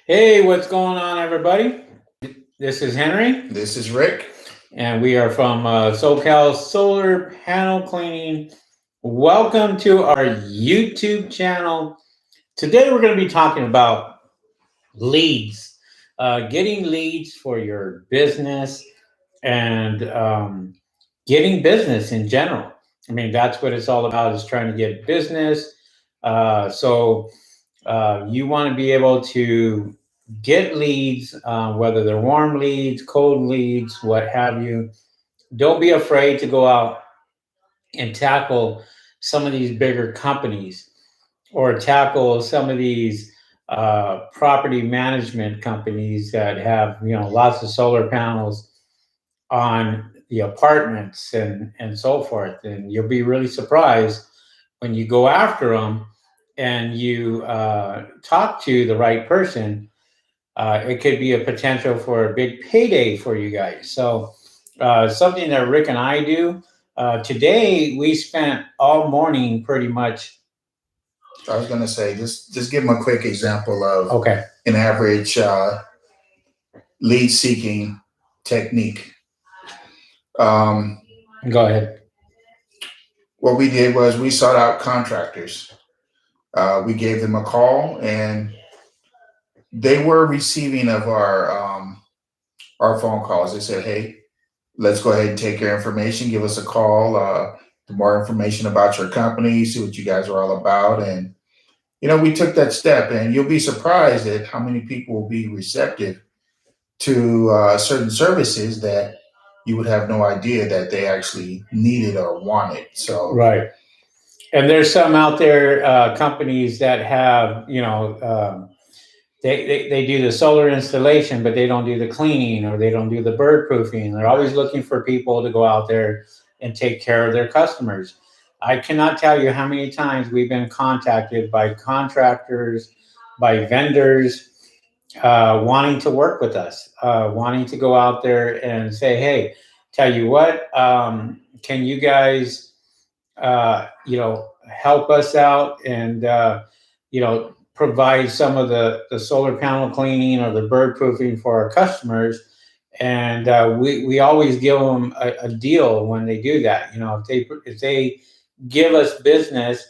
Hey, what's going on, everybody? This is Henry, This is Rick. and we are from SoCal Solar Panel Cleaning. Welcome to our YouTube channel. Today, we're going to be talking about leads, getting leads for your business and getting business in general. I mean, that's what it's all about, is trying to get business. So you want to be able to get leads, whether they're warm leads, cold leads, what have you. Don't be afraid to go out and tackle some of these bigger companies or tackle some of these property management companies that have lots of solar panels on the apartments and so forth. And you'll be really surprised when you go after them and you talk to the right person. It could be a potential for a big payday for you guys. So something that Rick and I do. Today we spent all morning pretty much. I was going to say, just give them a quick example of Okay. an average lead seeking technique. Go ahead. What we did was we sought out contractors. We gave them a call, and they were receiving of our phone calls. They said, "Hey, let's go ahead and take your information. Give us a call. More information about your company. See what you guys are all about." And we took that step, and you'll be surprised at how many people will be receptive to certain services that you would have no idea that they actually needed or wanted. So, right. And there's some out there, companies that have, they do the solar installation, but they don't do the cleaning or they don't do the bird proofing. They're always looking for people to go out there and take care of their customers. I cannot tell you how many times we've been contacted by contractors, by vendors, wanting to work with us, wanting to go out there and say, "Hey, tell you what, can you guys, help us out and provide some of the solar panel cleaning or the bird proofing for our customers?" And we always give them a deal when they do that. If they give us business,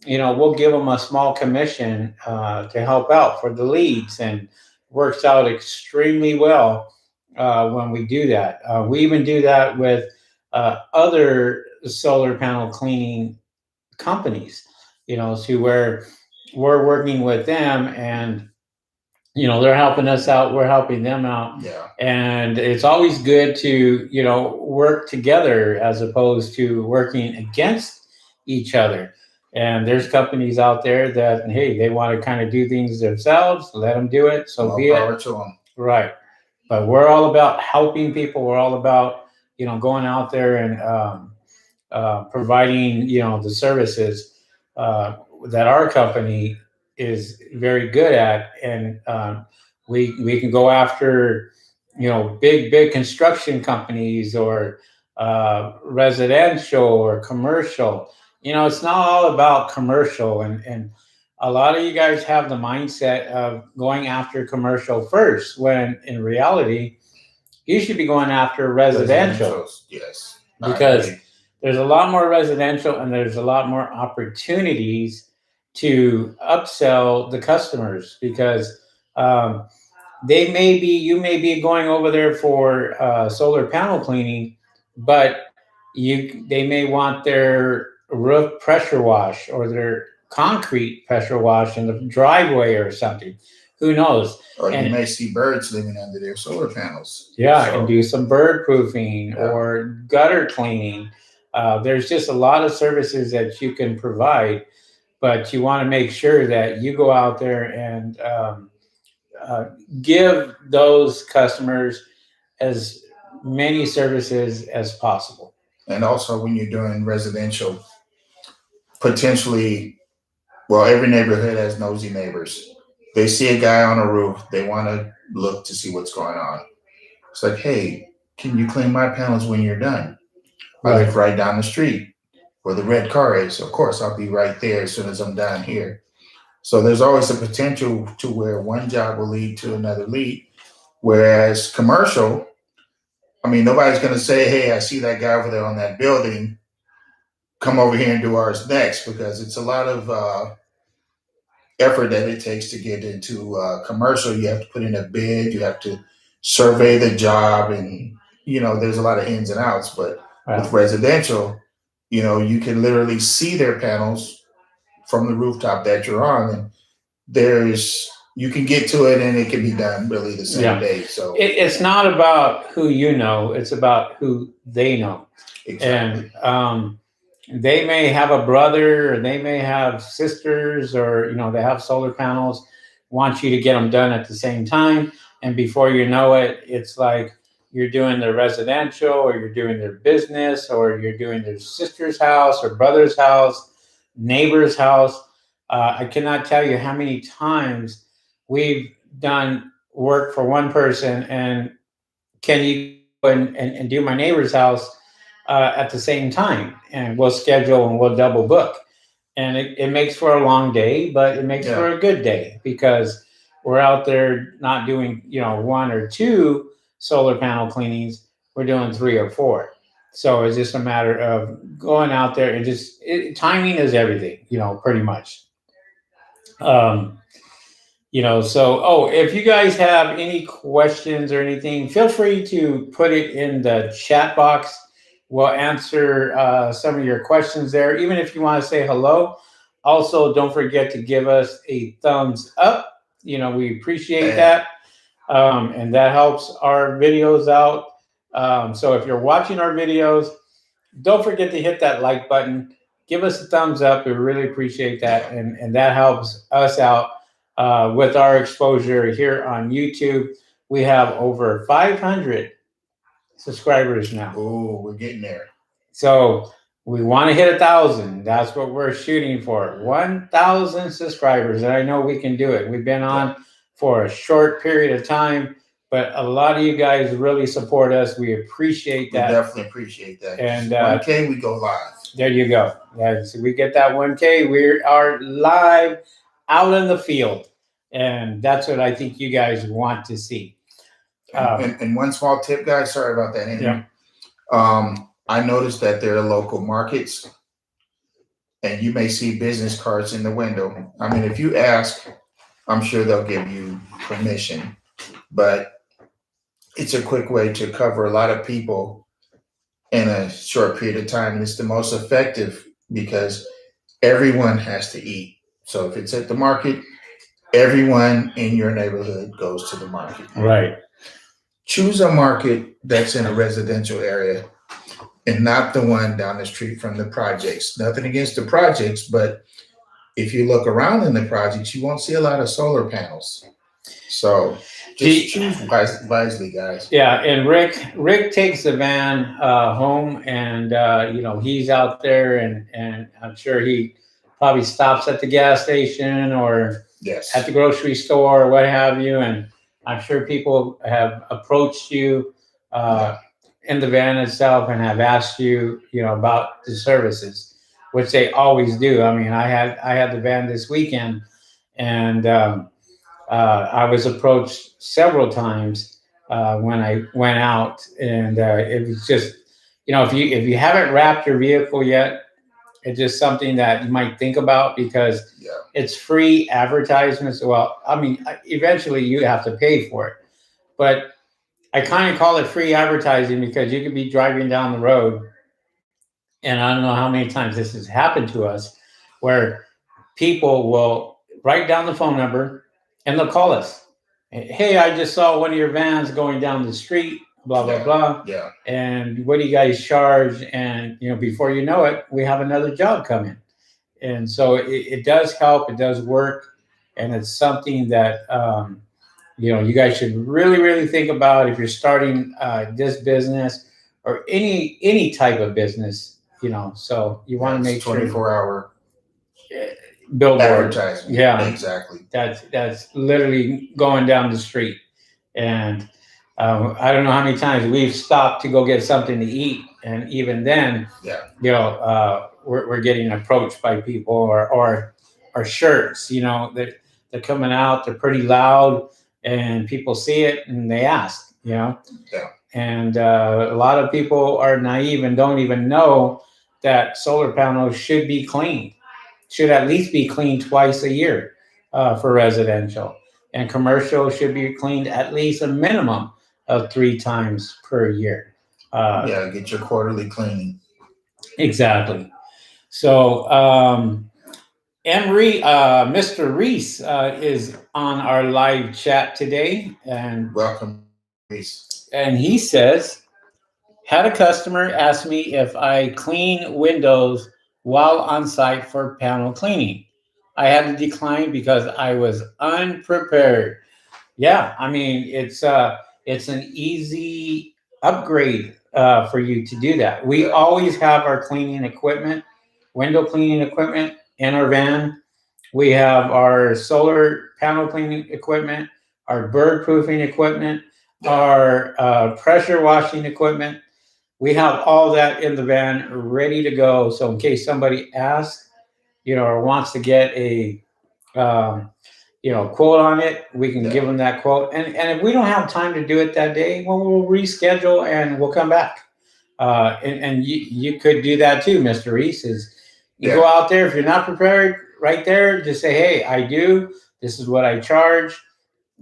we'll give them a small commission to help out for the leads, and works out extremely well when we do that. We even do that with other solar panel cleaning companies, to where we're working with them, and they're helping us out, we're helping them out. yeah. And it's always good to work together as opposed to working against each other. And there's companies out there that, hey, they want to kind of do things themselves, let them do it, so More be it. power to them. Right. But we're all about helping people. We're all about going out there and providing the services that our company is very good at. And we can go after big construction companies, or residential or commercial. It's not all about commercial, and a lot of you guys have the mindset of going after commercial first, when in reality you should be going after residential. Yes. Because there's a lot more residential, and there's a lot more opportunities to upsell the customers, because you may be going over there for solar panel cleaning, but they may want their roof pressure wash or their concrete pressure wash in the driveway or something. Who knows? Or you may see birds living under their solar panels. Yeah, and do some bird proofing or gutter cleaning. There's just a lot of services that you can provide, but you want to make sure that you go out there and give those customers as many services as possible. And also, when you're doing residential, potentially, well, every neighborhood has nosy neighbors. They see a guy on a roof, they want to look to see what's going on. It's like, "Hey, can you clean my panels when you're done?" I live right down the street where the red car is. Of course, I'll be right there as soon as I'm done here. So there's always a potential to where one job will lead to another lead. Whereas commercial, I mean, nobody's going to say, hey, I see that guy over there on that building. Come over here and do ours next, because it's a lot of effort that it takes to get into commercial. You have to put in a bid, you have to survey the job, and there's a lot of ins and outs. But with residential, you can literally see their panels from the rooftop that you're on, and you can get to it, and it can be done really the same day. So it's not about who you know; it's about who they know. Exactly. And they may have a brother, or they may have sisters, or they have solar panels. Want you to get them done at the same time, and before you know it, it's like you're doing their residential, or you're doing their business, or you're doing their sister's house or brother's house, neighbor's house. I cannot tell you how many times we've done work for one person, and can you go and do my neighbor's house at the same time? And we'll schedule and we'll double book. And it makes for a long day, but it makes for a good day, because we're out there not doing, one or two solar panel cleanings. We're doing 3 or 4. So it's just a matter of going out there and timing is everything, pretty much. So if you guys have any questions or anything, feel free to put it in the chat box. We'll answer some of your questions there, even if you want to say hello. Also, don't forget to give us a thumbs up. We appreciate that. And that helps our videos out. So if you're watching our videos, don't forget to hit that like button. Give us a thumbs up. We really appreciate that. And that helps us out with our exposure here on YouTube. We have over 500 subscribers now. Oh, we're getting there. So we want to hit 1,000. That's what we're shooting for. 1,000 subscribers. And I know we can do it. We've been on for a short period of time, but a lot of you guys really support us. We appreciate that. We definitely appreciate that. And 1K, we go live. There you go. So we get that 1K. We are live out in the field. And that's what I think you guys want to see. And one small tip, guys, sorry about that, Henry. I noticed that there are local markets, and you may see business cards in the window. I mean, if you ask, I'm sure they'll give you permission, but it's a quick way to cover a lot of people in a short period of time. And it's the most effective because everyone has to eat. So if it's at the market, everyone in your neighborhood goes to the market. Right. Choose a market that's in a residential area and not the one down the street from the projects. Nothing against the projects, but if you look around in the projects, you won't see a lot of solar panels. So just choose wisely, guys. Yeah, and Rick takes the van home, and he's out there, and I'm sure he probably stops at the gas station or at the grocery store or what have you, and I'm sure people have approached you in the van itself and have asked you, about the services, which they always do. I mean, I had the van this weekend, and I was approached several times when I went out, and it was just, if you haven't wrapped your vehicle yet, it's just something that you might think about, because it's free advertisements. Well, I mean, eventually you have to pay for it, but I kind of call it free advertising because you could be driving down the road, and I don't know how many times this has happened to us, where people will write down the phone number and they'll call us. Hey, I just saw one of your vans going down the street, blah, blah, blah. Yeah. And what do you guys charge? And, before you know it, we have another job coming. And so it does help. It does work. And it's something that, you guys should really, really think about if you're starting this business or any type of business, so you want to make 24-hour billboard advertising. Yeah, exactly. That's literally going down the street. And I don't know how many times we've stopped to go get something to eat, and even then, we're getting approached by people or our shirts. You know, they're coming out. They're pretty loud, and people see it and they ask. You know, Yeah. and a lot of people are naive and don't even know that solar panels should be cleaned. Should at least be cleaned twice a year for residential, and commercial should be cleaned at least a minimum of 3 times per year. Yeah, get your quarterly cleaning. Exactly. So, Emery, Mr. Reese is on our live chat today, and Welcome, Reese. and he says, had a customer ask me if I clean windows while on site for panel cleaning. I had to decline because I was unprepared. Yeah, I mean it's an easy upgrade for you to do that. We always have our cleaning equipment, window cleaning equipment in our van. We have our solar panel cleaning equipment, our bird proofing equipment, our pressure washing equipment. We have all that in the van ready to go. So in case somebody asks, you know, or wants to get a um, you know, quote on it, we can give them that quote. And if we don't have time to do it that day, well, we'll reschedule and we'll come back. And you could do that too, Mr. Reese. Is you go out there, if you're not prepared right there, just say, hey, I do. This is what I charge.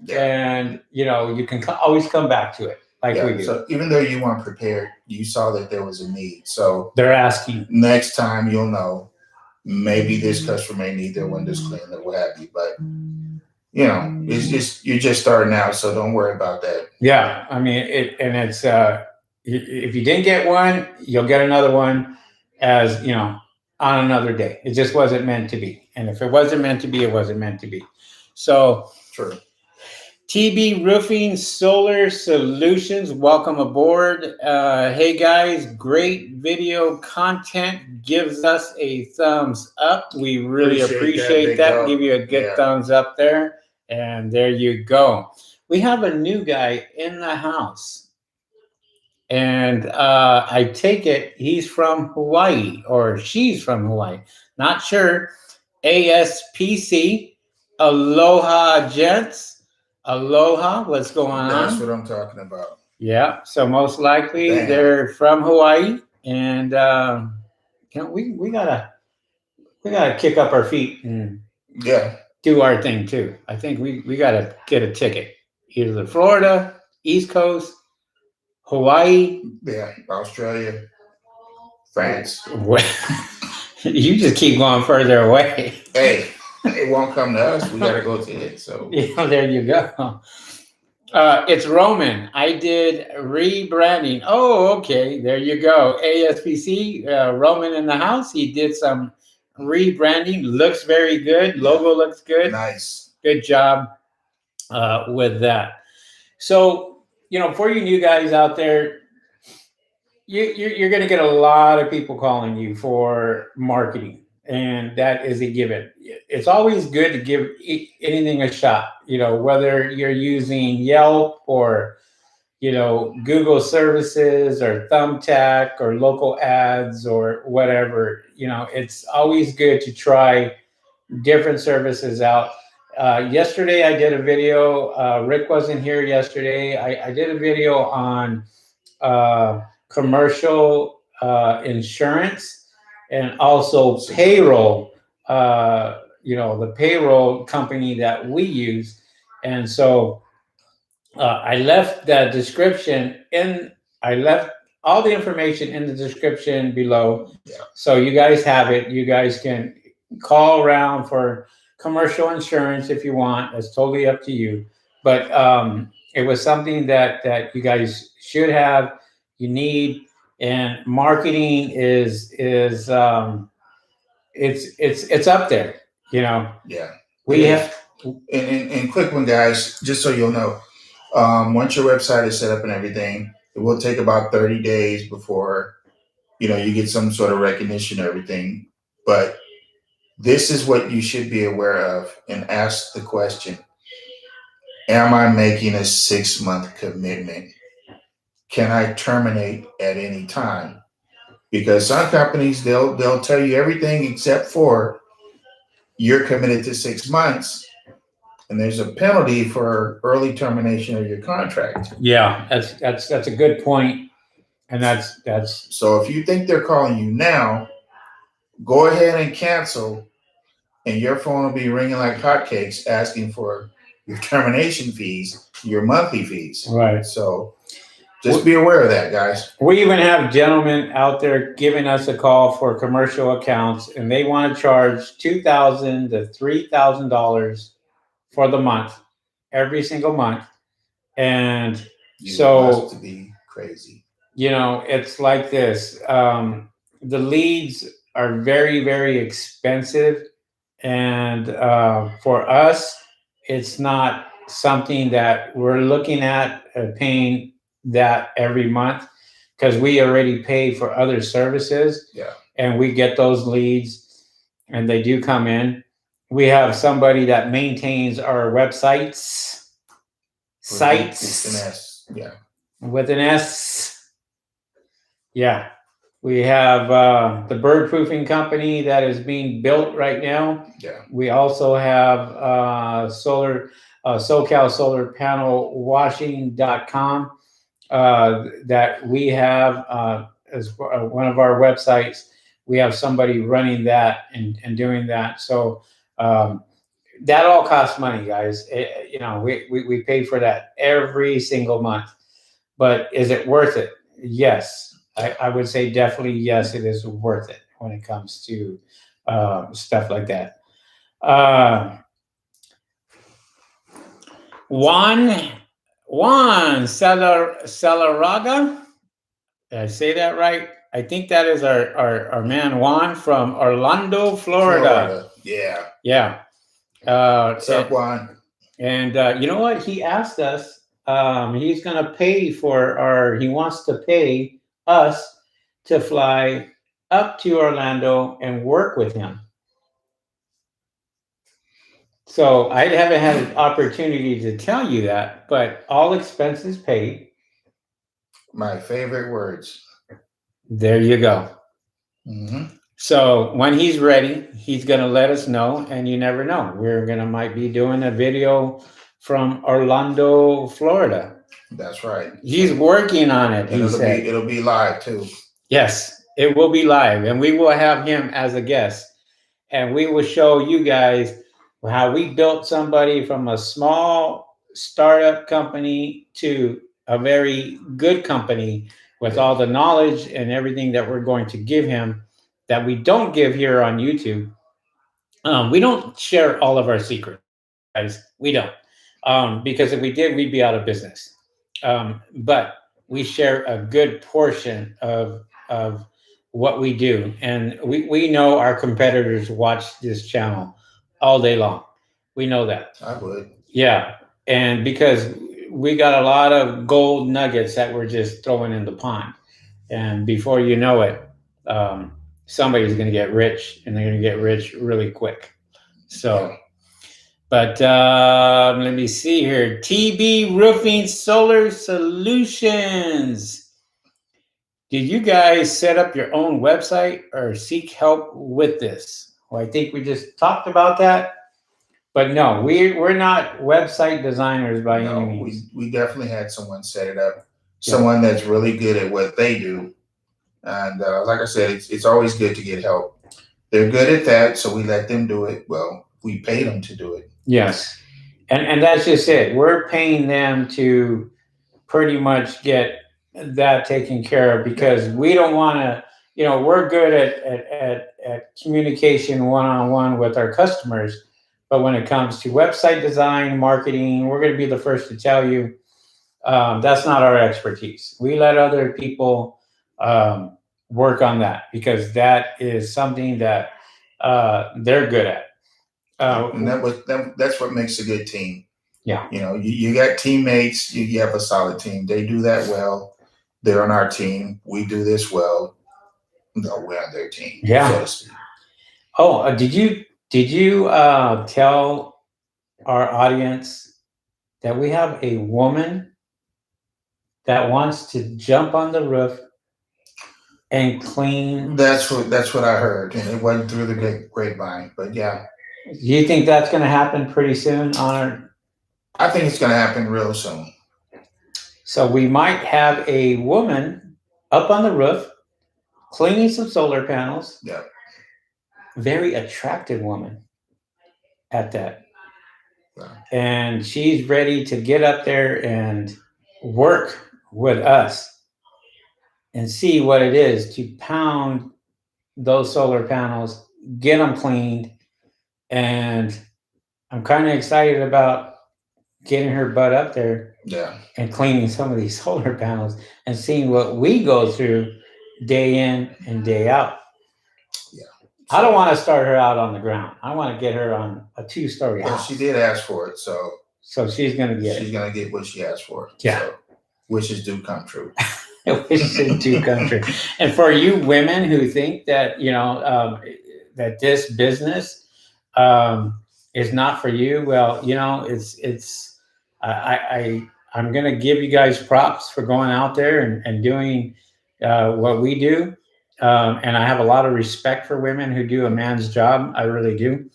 And you know, you can always come back to it like we do. So even though you weren't prepared, you saw that there was a need. So they're asking. Next time you'll know. Maybe this customer may need their windows cleaned or what have you, but you know, it's just you're just starting out, so don't worry about that. Yeah, I mean it's if you didn't get one, you'll get another one, as you know, on another day. It just wasn't meant to be, and if it wasn't meant to be, it wasn't meant to be. So true. TB Roofing Solar Solutions, welcome aboard. Hey guys, great video content. Gives us a thumbs up. We really appreciate that. Give you a good thumbs up there. And there you go. We have a new guy in the house. And I take it he's from Hawaii, or she's from Hawaii. Not sure. ASPC. Aloha, gents. Aloha, what's going on? That's what I'm talking about. Yeah, so most likely they're from Hawaii, and we gotta kick up our feet and do our thing too. I think we gotta get a ticket, either Florida, East Coast, Hawaii, Australia, France. You just keep going further away. Hey. It won't come to us. We gotta go to it. So yeah, there you go. It's Roman. I did rebranding. Oh, okay. There you go. ASPC, Roman in the house. He did some rebranding. Looks very good. Logo looks good. Nice. Good job with that. So, you know, for you new guys out there, you're going to get a lot of people calling you for marketing. And that is a given. It's always good to give anything a shot, you know, whether you're using Yelp or, you know, Google services or Thumbtack or local ads or whatever. You know, it's always good to try different services out. Yesterday, I did a video. Rick wasn't here yesterday. I did a video on commercial insurance. And also payroll, you know, the payroll company that we use. And so I left that description I left all the information in the description below. Yeah. So you guys have it. You guys can call around for commercial insurance if you want. It's totally up to you. But it was something that you guys should have, you need. And marketing is it's up there, you know. Yeah. We have and quick one, guys, just so you'll know. Once your website is set up and everything, it will take about 30 days before, you know, you get some sort of recognition or everything. But this is what you should be aware of and ask the question, am I making a 6-month commitment? Can I terminate at any time? Because some companies, they'll tell you everything except for you're committed to 6 months, and there's a penalty for early termination of your contract. Yeah, that's a good point, and that's So if you think they're calling you now, go ahead and cancel, and your phone will be ringing like hotcakes asking for your termination fees, your monthly fees. right. So just be aware of that, guys. We even have gentlemen out there giving us a call for commercial accounts, and they want to charge $2,000 to $3,000 for the month, every single month. And You so, must be crazy. you know, it's like this. The leads are very, very expensive. And for us, it's not something that we're looking at paying that every month, because we already pay for other services. Yeah. And we get those leads and they do come in. We have somebody that maintains our websites, sites With an S. Yeah. with an S. Yeah. We have the bird proofing company that is being built right now. Yeah. We also have SOCALSOLAR that we have as one of our websites. We have somebody running that and doing that. So that all costs money, guys. You know, we pay for that every single month. But is it worth it? Yes. I would say definitely yes, it is worth it when it comes to stuff like that. Juan Salaraga. Did I say that right? I think that is our man Juan from Orlando, Florida. Yeah. Yeah. What's up, Juan? And you know what? He asked us, he's going to pay for he wants to pay us to fly up to Orlando and work with him. So I haven't had an opportunity to tell you that, but all expenses paid. My favorite words. There you go. Mm-hmm. So when he's ready, he's going to let us know, and you never know. Might be doing a video from Orlando, Florida. That's right. He's working on it. It'll be live too. Yes, it will be live, and we will have him as a guest, and we will show you guys how we built somebody from a small startup company to a very good company with all the knowledge and everything that we're going to give him that we don't give here on YouTube. We don't share all of our secrets, guys. We don't, because if we did, we'd be out of business. But we share a good portion of what we do, and we know our competitors watch this channel all day long. We know that. I would. Yeah, and because we got a lot of gold nuggets that we're just throwing in the pond, and before you know it, somebody's going to get rich, and they're going to get rich really quick. So. Yeah. But let me see here. TB Roofing Solar Solutions. Did you guys set up your own website or seek help with this? Well, I think we just talked about that. But no, we're not website designers by any means. We definitely had someone set it up. Someone that's really good at what they do. And like I said, it's always good to get help. They're good at that, so we let them do it. Well, we paid them to do it. Yes. And that's just it. We're paying them to pretty much get that taken care of, because we don't want to, you know, we're good at communication one-on-one with our customers. But when it comes to website design, marketing, we're going to be the first to tell you that's not our expertise. We let other people work on that, because that is something that they're good at. And that's what makes a good team. Yeah. You know, you got teammates, you have a solid team. They do that well. They're on our team. We do this well. No, we're on their team. Yeah. So to speak. Oh, did you tell our audience that we have a woman that wants to jump on the roof and clean? That's what I heard, and it wasn't through the grapevine, but yeah. Do you think that's going to happen pretty soon on our? I think it's going to happen real soon. So we might have a woman up on the roof cleaning some solar panels. Yeah. Very attractive woman at that. Wow. And she's ready to get up there and work with us and see what it is to pound those solar panels, get them cleaned. And I'm kind of excited about getting her butt up there Yeah. and cleaning some of these solar panels and seeing what we go through day in and day out. Yeah. I don't want to start her out on the ground. I want to get her on a 2-story Well, house. she did ask for it, so she's gonna get she's gonna get what she asked for. Yeah. So, wishes do come true. Wishes do come true. And for you women who think that that this business is not for you, well, it's I'm gonna give you guys props for going out there and doing what we do. And I have a lot of respect for women who do a man's job. I really do.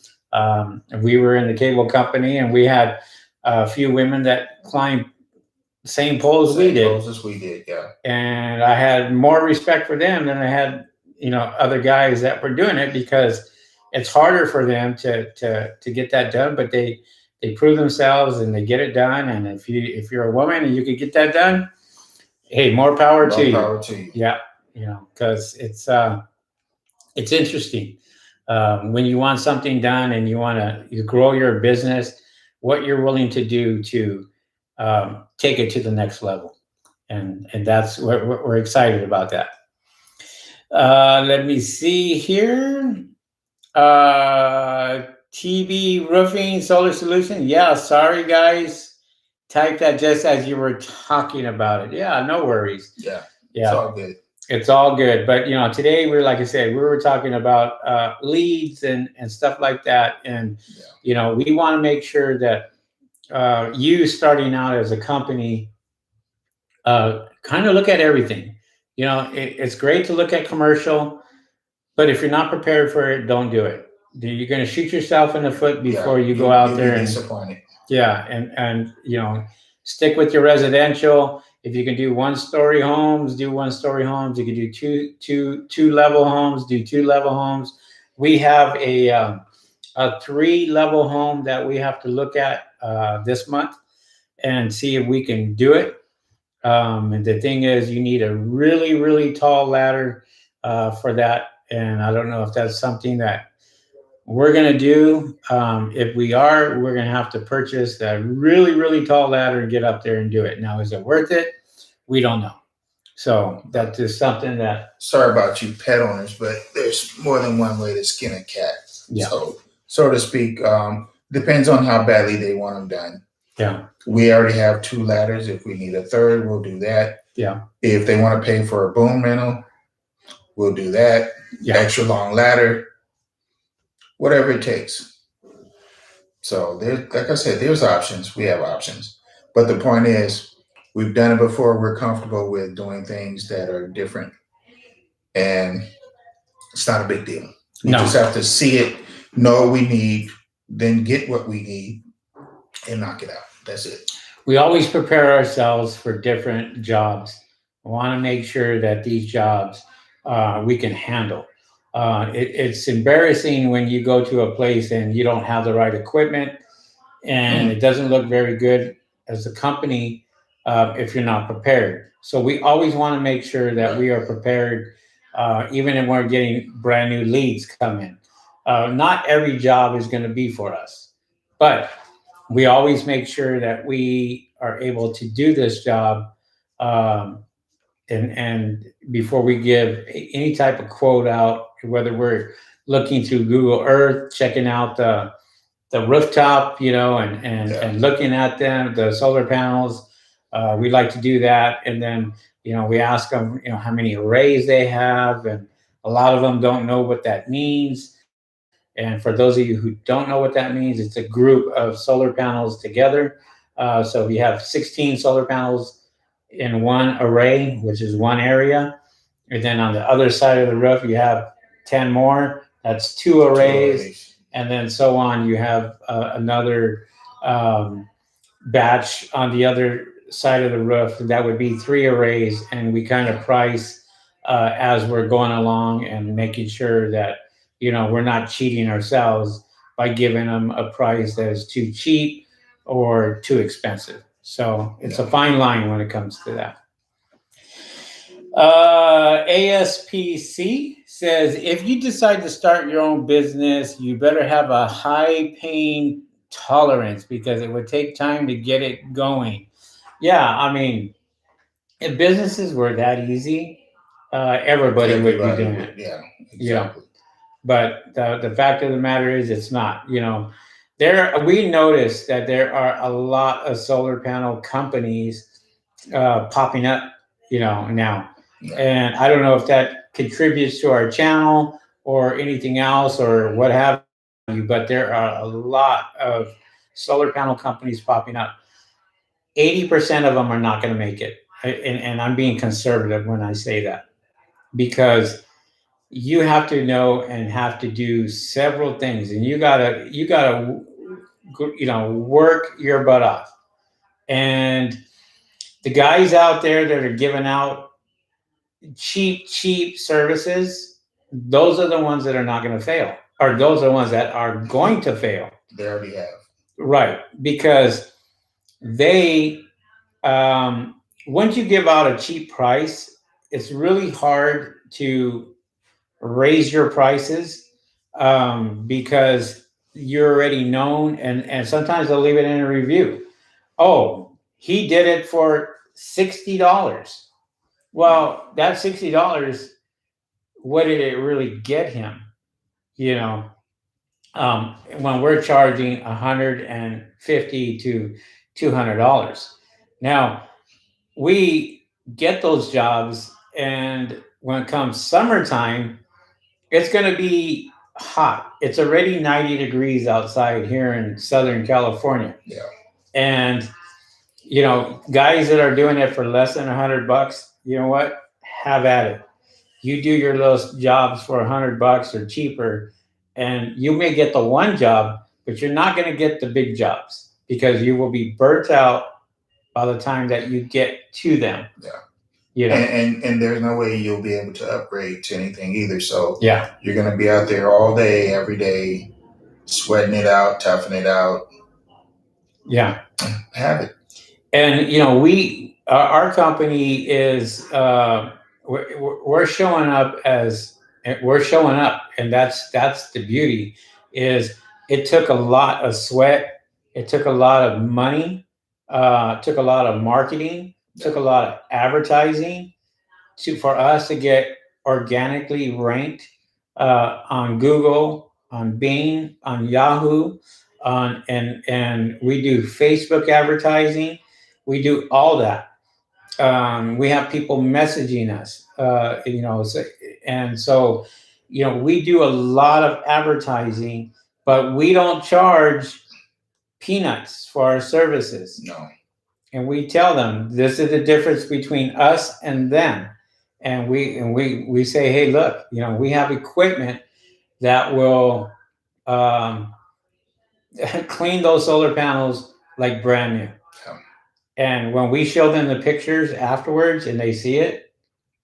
We were in the cable company, and we had a few women that climbed the same poles we did. Poles as we did, yeah. And I had more respect for them than I had, other guys that were doing it, because it's harder for them to get that done. But they prove themselves and they get it done. And if you're a woman and you can get that done, hey, more power to you. More power to you. Yeah, because it's interesting when you want something done and you grow your business, what you're willing to do to take it to the next level, and that's what we're excited about that. Let me see here. TV roofing solar solution. Yeah, sorry guys. Type that just as you were talking about it. Yeah, no worries. Yeah. It's all good. It's all good. But today like I said, we were talking about leads and stuff like that. And we want to make sure that you starting out as a company kind of look at everything. It's great to look at commercial, but if you're not prepared for it, don't do it. You're going to shoot yourself in the foot before you go out there. Disappointed. Yeah, and stick with your residential. If you can do 1-story homes, do 1-story homes. You can do two level homes, do 2-level homes. We have a 3-level home that we have to look at this month and see if we can do it. And the thing is, you need a really, really tall ladder for that. And I don't know if that's something that we're going to do. If we are, we're going to have to purchase a really, really tall ladder and get up there and do it. Now, is it worth it? We don't know. So that is something that... Sorry about you pet owners, but there's more than one way to skin a cat. Yeah. So to speak, depends on how badly they want them done. Yeah. We already have 2 ladders. If we need a 3rd, we'll do that. Yeah. If they want to pay for a boom rental, we'll do that. Yeah. Extra long ladder. Whatever it takes. So like I said, there's options. We have options. But the point is, we've done it before. We're comfortable with doing things that are different. And it's not a big deal. You just have to see it, know what we need, then get what we need, and knock it out. That's it. We always prepare ourselves for different jobs. We want to make sure that these jobs we can handle. It's embarrassing when you go to a place and you don't have the right equipment and it doesn't look very good as a company if you're not prepared. So we always want to make sure that we are prepared, even if we're getting brand new leads come in. Not every job is going to be for us, but we always make sure that we are able to do this job. And before we give any type of quote out, whether we're looking through Google Earth, checking out the rooftop, and looking at them, the solar panels, we like to do that. And then, we ask them, how many arrays they have. And a lot of them don't know what that means. And for those of you who don't know what that means, it's a group of solar panels together. So you have 16 solar panels in one array, which is one area. And then on the other side of the roof, you have 10 more. That's 2 arrays. and then so on. You have another batch on the other side of the roof. That would be 3 arrays, and we kind of price as we're going along and making sure that we're not cheating ourselves by giving them a price that is too cheap or too expensive. So it's a fine line when it comes to that. ASPC says, if you decide to start your own business, you better have a high pain tolerance because it would take time to get it going. Yeah, I mean, if businesses were that easy, everybody would be doing it. Yeah, exactly. But the fact of the matter is, it's not. We noticed that there are a lot of solar panel companies popping up, now. Yeah. And I don't know if that contributes to our channel or anything else or what have you, but there are a lot of solar panel companies popping up. 80% of them are not going to make it. And I'm being conservative when I say that, because you have to know and have to do several things, and you gotta work your butt off. And the guys out there that are giving out cheap services, those are the ones that are not going to fail, or those are the ones that are going to fail. They already have. Right, because they once you give out a cheap price, it's really hard to raise your prices because you're already known, and sometimes they'll leave it in a review. Oh, he did it for $60. Well, that $60, what did it really get him? When we're charging $150 to $200. Now, we get those jobs, and when it comes summertime, it's going to be hot. It's already 90 degrees outside here in Southern California. Yeah. And, guys that are doing it for less than $100, you know what? Have at it. You do your little jobs for $100 or cheaper, and you may get the one job, but you're not going to get the big jobs because you will be burnt out by the time that you get to them. Yeah. And there's no way you'll be able to upgrade to anything either. So yeah, you're going to be out there all day, every day, sweating it out, toughing it out. Yeah. Have it. And, our company is, we're showing up and that's the beauty. Is it took a lot of sweat, it took a lot of money, took a lot of marketing, took a lot of advertising for us to get organically ranked on Google, on Bing, on Yahoo, and we do Facebook advertising. We do all that. We have people messaging us, and so we do a lot of advertising, but we don't charge peanuts for our services. No. And we tell them this is the difference between us and them. And we say, hey, look, we have equipment that will clean those solar panels like brand new. Yeah. And when we show them the pictures afterwards and they see it,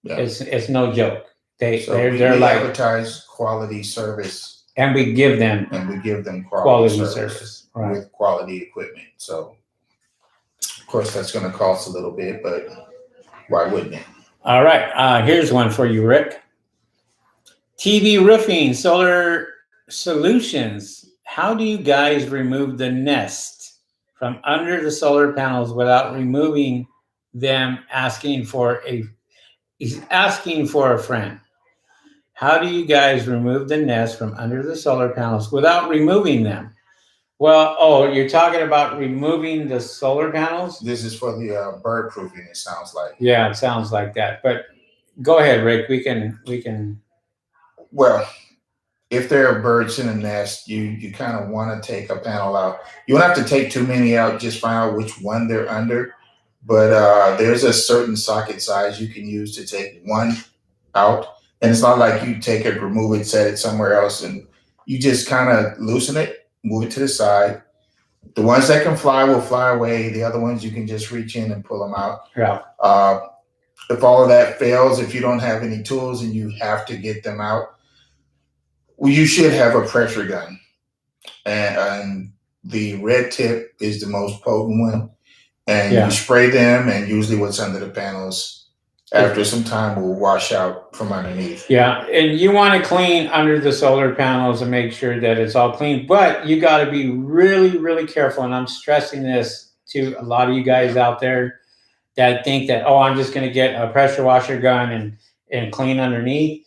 it's no joke. We like, advertise quality service, and we give them quality service right, with quality equipment. So of course that's going to cost a little bit, but why wouldn't it? All right, here's one for you, Rick. TV Roofing Solar Solutions. How do you guys remove the nest from under the solar panels without removing them? He's asking for a friend. How do you guys remove the nest from under the solar panels without removing them? Well, you're talking about removing the solar panels? This is for the bird proofing, it sounds like. Yeah, it sounds like that. But go ahead, Rick. We can. Well, if there are birds in a nest, you kind of want to take a panel out. You don't have to take too many out, just find out which one they're under. But there's a certain socket size you can use to take one out. And it's not like you take it, remove it, set it somewhere else, and You just kind of loosen it, move it to the side. The ones that can fly will fly away. The other ones you can just reach in and pull them out. Yeah. If all of that fails, if you don't have any tools and you have to get them out, well, you should have a pressure gun. And the red tip is the most potent one. And Yeah. you spray them, and usually what's under the panels after some time will wash out from underneath. Yeah, and you want to clean under the solar panels and make sure that it's all clean, but you got to be really, really careful. And I'm stressing this to a lot of you guys out there that think that, oh, I'm just going to get a pressure washer gun and clean underneath.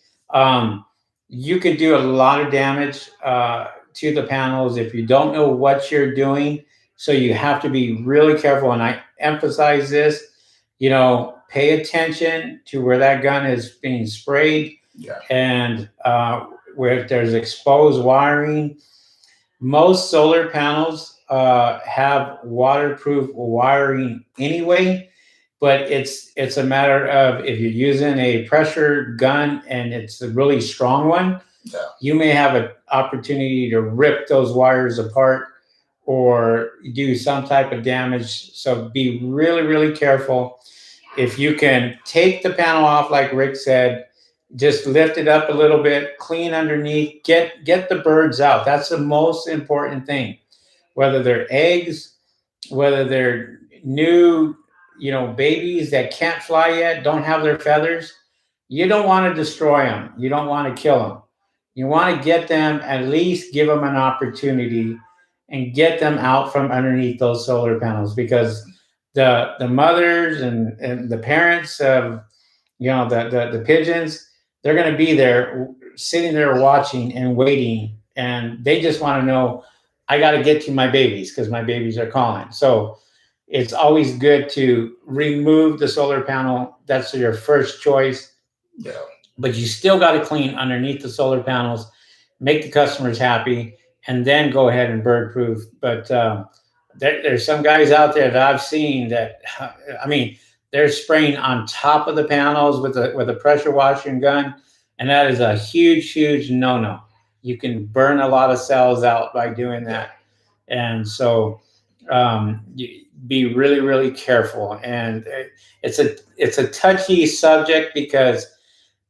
You could do a lot of damage to the panels if you don't know what you're doing. So you have to be really careful. And I emphasize this, pay attention to where that gun is being sprayed. Yeah. And where there's exposed wiring. Most solar panels have waterproof wiring anyway, but it's a matter of if you're using a pressure gun and it's a really strong one, yeah, you may have an opportunity to rip those wires apart or do some type of damage. So be really, really careful. If you can take the panel off, like Rick said, just lift it up a little bit, clean underneath, get the birds out. That's the most important thing. Whether they're eggs, whether they're new, babies that can't fly yet, don't have their feathers, you don't want to destroy them. You don't want to kill them. You want to get them, at least give them an opportunity and get them out from underneath those solar panels, because the mothers and the parents of the pigeons, they're going to be there sitting there watching and waiting, and they just want to know, I got to get to my babies because my babies are calling. So it's always good to remove the solar panel. That's your first choice. Yeah. But you still got to clean underneath the solar panels, make the customers happy, and then go ahead and bird proof. But there's some guys out there that I've seen that, they're spraying on top of the panels with a pressure washing gun, and that is a huge, huge no-no. You can burn a lot of cells out by doing that, and so you be really, really careful. And it's a touchy subject because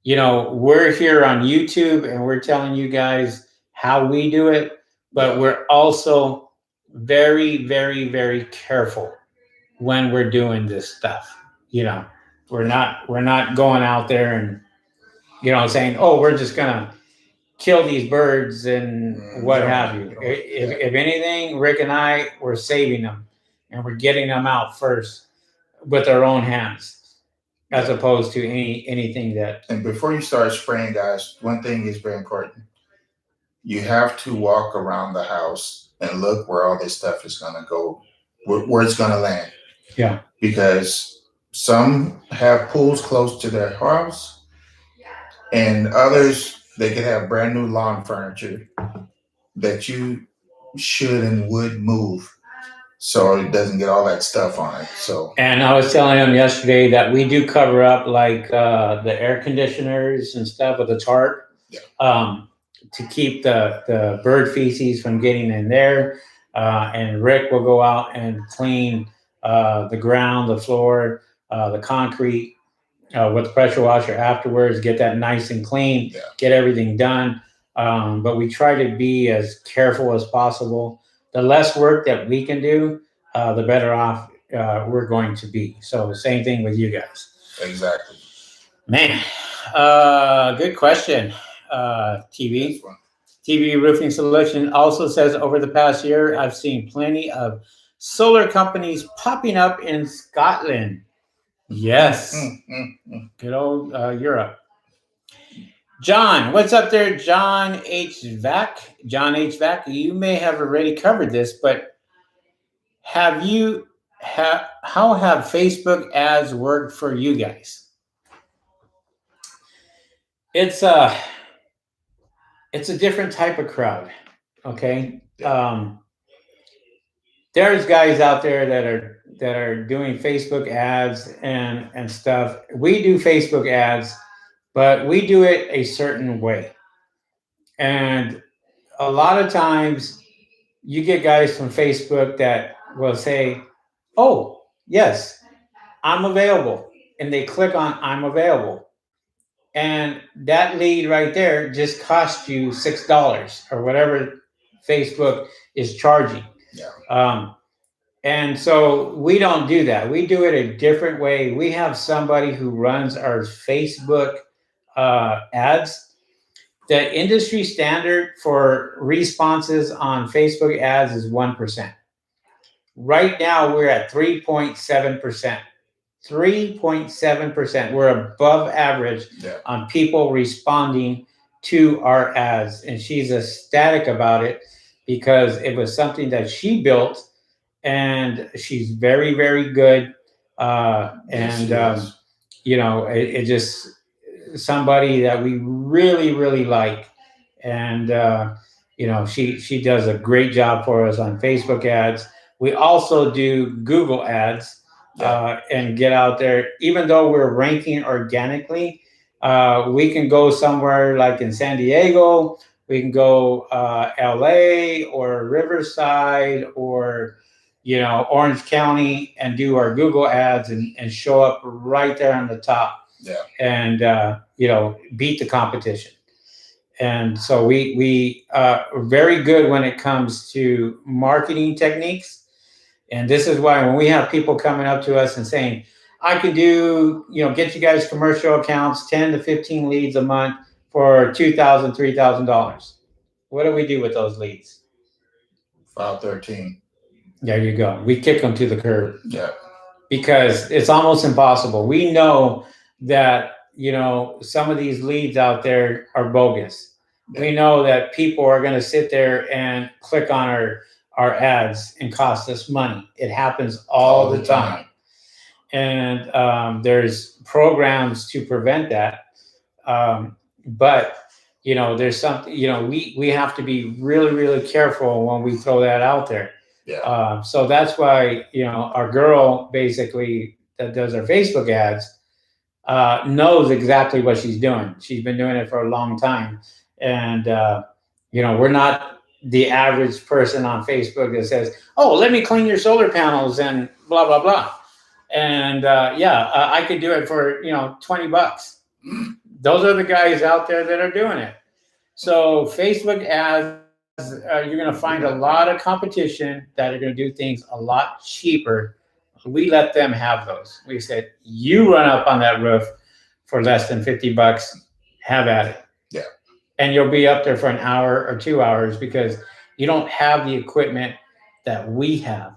we're here on YouTube and we're telling you guys how we do it, but we're also very, very, very careful when we're doing this stuff. We're not going out there and saying, oh, we're just gonna kill these birds and what have you. If anything, Rick and I, we're saving them and we're getting them out first with our own hands, as opposed to anything that. And before you start spraying, guys, one thing is very important. You have to walk around the house and look where all this stuff is going to go, where it's going to land. Yeah. Because some have pools close to their house, and others, they could have brand new lawn furniture that you should and would move so it doesn't get all that stuff on it. So. And I was telling him yesterday that we do cover up like the air conditioners and stuff with a tarp. Yeah. To keep the bird feces from getting in there. And Rick will go out and clean the ground, the floor, the concrete with the pressure washer afterwards, get that nice and clean, get everything done. But we try to be as careful as possible. The less work that we can do, the better off we're going to be. So same thing with you guys. Exactly. Man, good question. TV Roofing Solution also says, over the past year, I've seen plenty of solar companies popping up in Scotland. Yes. Good old Europe. John, what's up there? John HVAC. John HVAC, you may have already covered this, but how have Facebook ads worked for you guys? It's a different type of crowd. Okay. There's guys out there that are doing Facebook ads and stuff. We do Facebook ads, but we do it a certain way. And a lot of times you get guys from Facebook that will say, "Oh, yes, I'm available," and they click on "I'm available," and that lead right there just cost you $6 or whatever Facebook is charging. Yeah. And so we don't do that. We do it a different way. We have somebody who runs our Facebook ads. The industry standard for responses on Facebook ads is 1%. Right now, we're at 3.7%. 3.7%. We're above average on people responding to our ads. And she's ecstatic about it because it was something that she built, and she's very, very good. You know, it just somebody that we really, really like. And, you know, she does a great job for us on Facebook ads. We also do Google ads and get out there. Even though we're ranking organically, we can go somewhere like in San Diego, we can go LA or Riverside or, you know, Orange County and do our Google ads and show up right there on the top. Yeah. And, you know, beat the competition. And so we are very good when it comes to marketing techniques. And this is why when we have people coming up to us and saying, I could do, you know, get you guys commercial accounts, 10 to 15 leads a month for $2,000, $3,000. What do we do with those leads? File 13. There you go. We kick them to the curb. Yeah. Because it's almost impossible. We know that, you know, some of these leads out there are bogus. Yeah. We know that people are going to sit there and click on our ads and cost us money. It happens all the time. And there's programs to prevent that. But, you know, there's something, you know, we have to be really, really careful when we throw that out there. Yeah. So that's why, you know, our girl basically that does our Facebook ads knows exactly what she's doing. She's been doing it for a long time. And, you know, we're not the average person on Facebook that says, oh, let me clean your solar panels and blah, blah, blah. And I could do it for, you know, $20. Those are the guys out there that are doing it. So Facebook ads, you're going to find a lot of competition that are going to do things a lot cheaper. We let them have those. We said, you run up on that roof for less than $50, have at it. Yeah. And you'll be up there for an hour or 2 hours because you don't have the equipment that we have.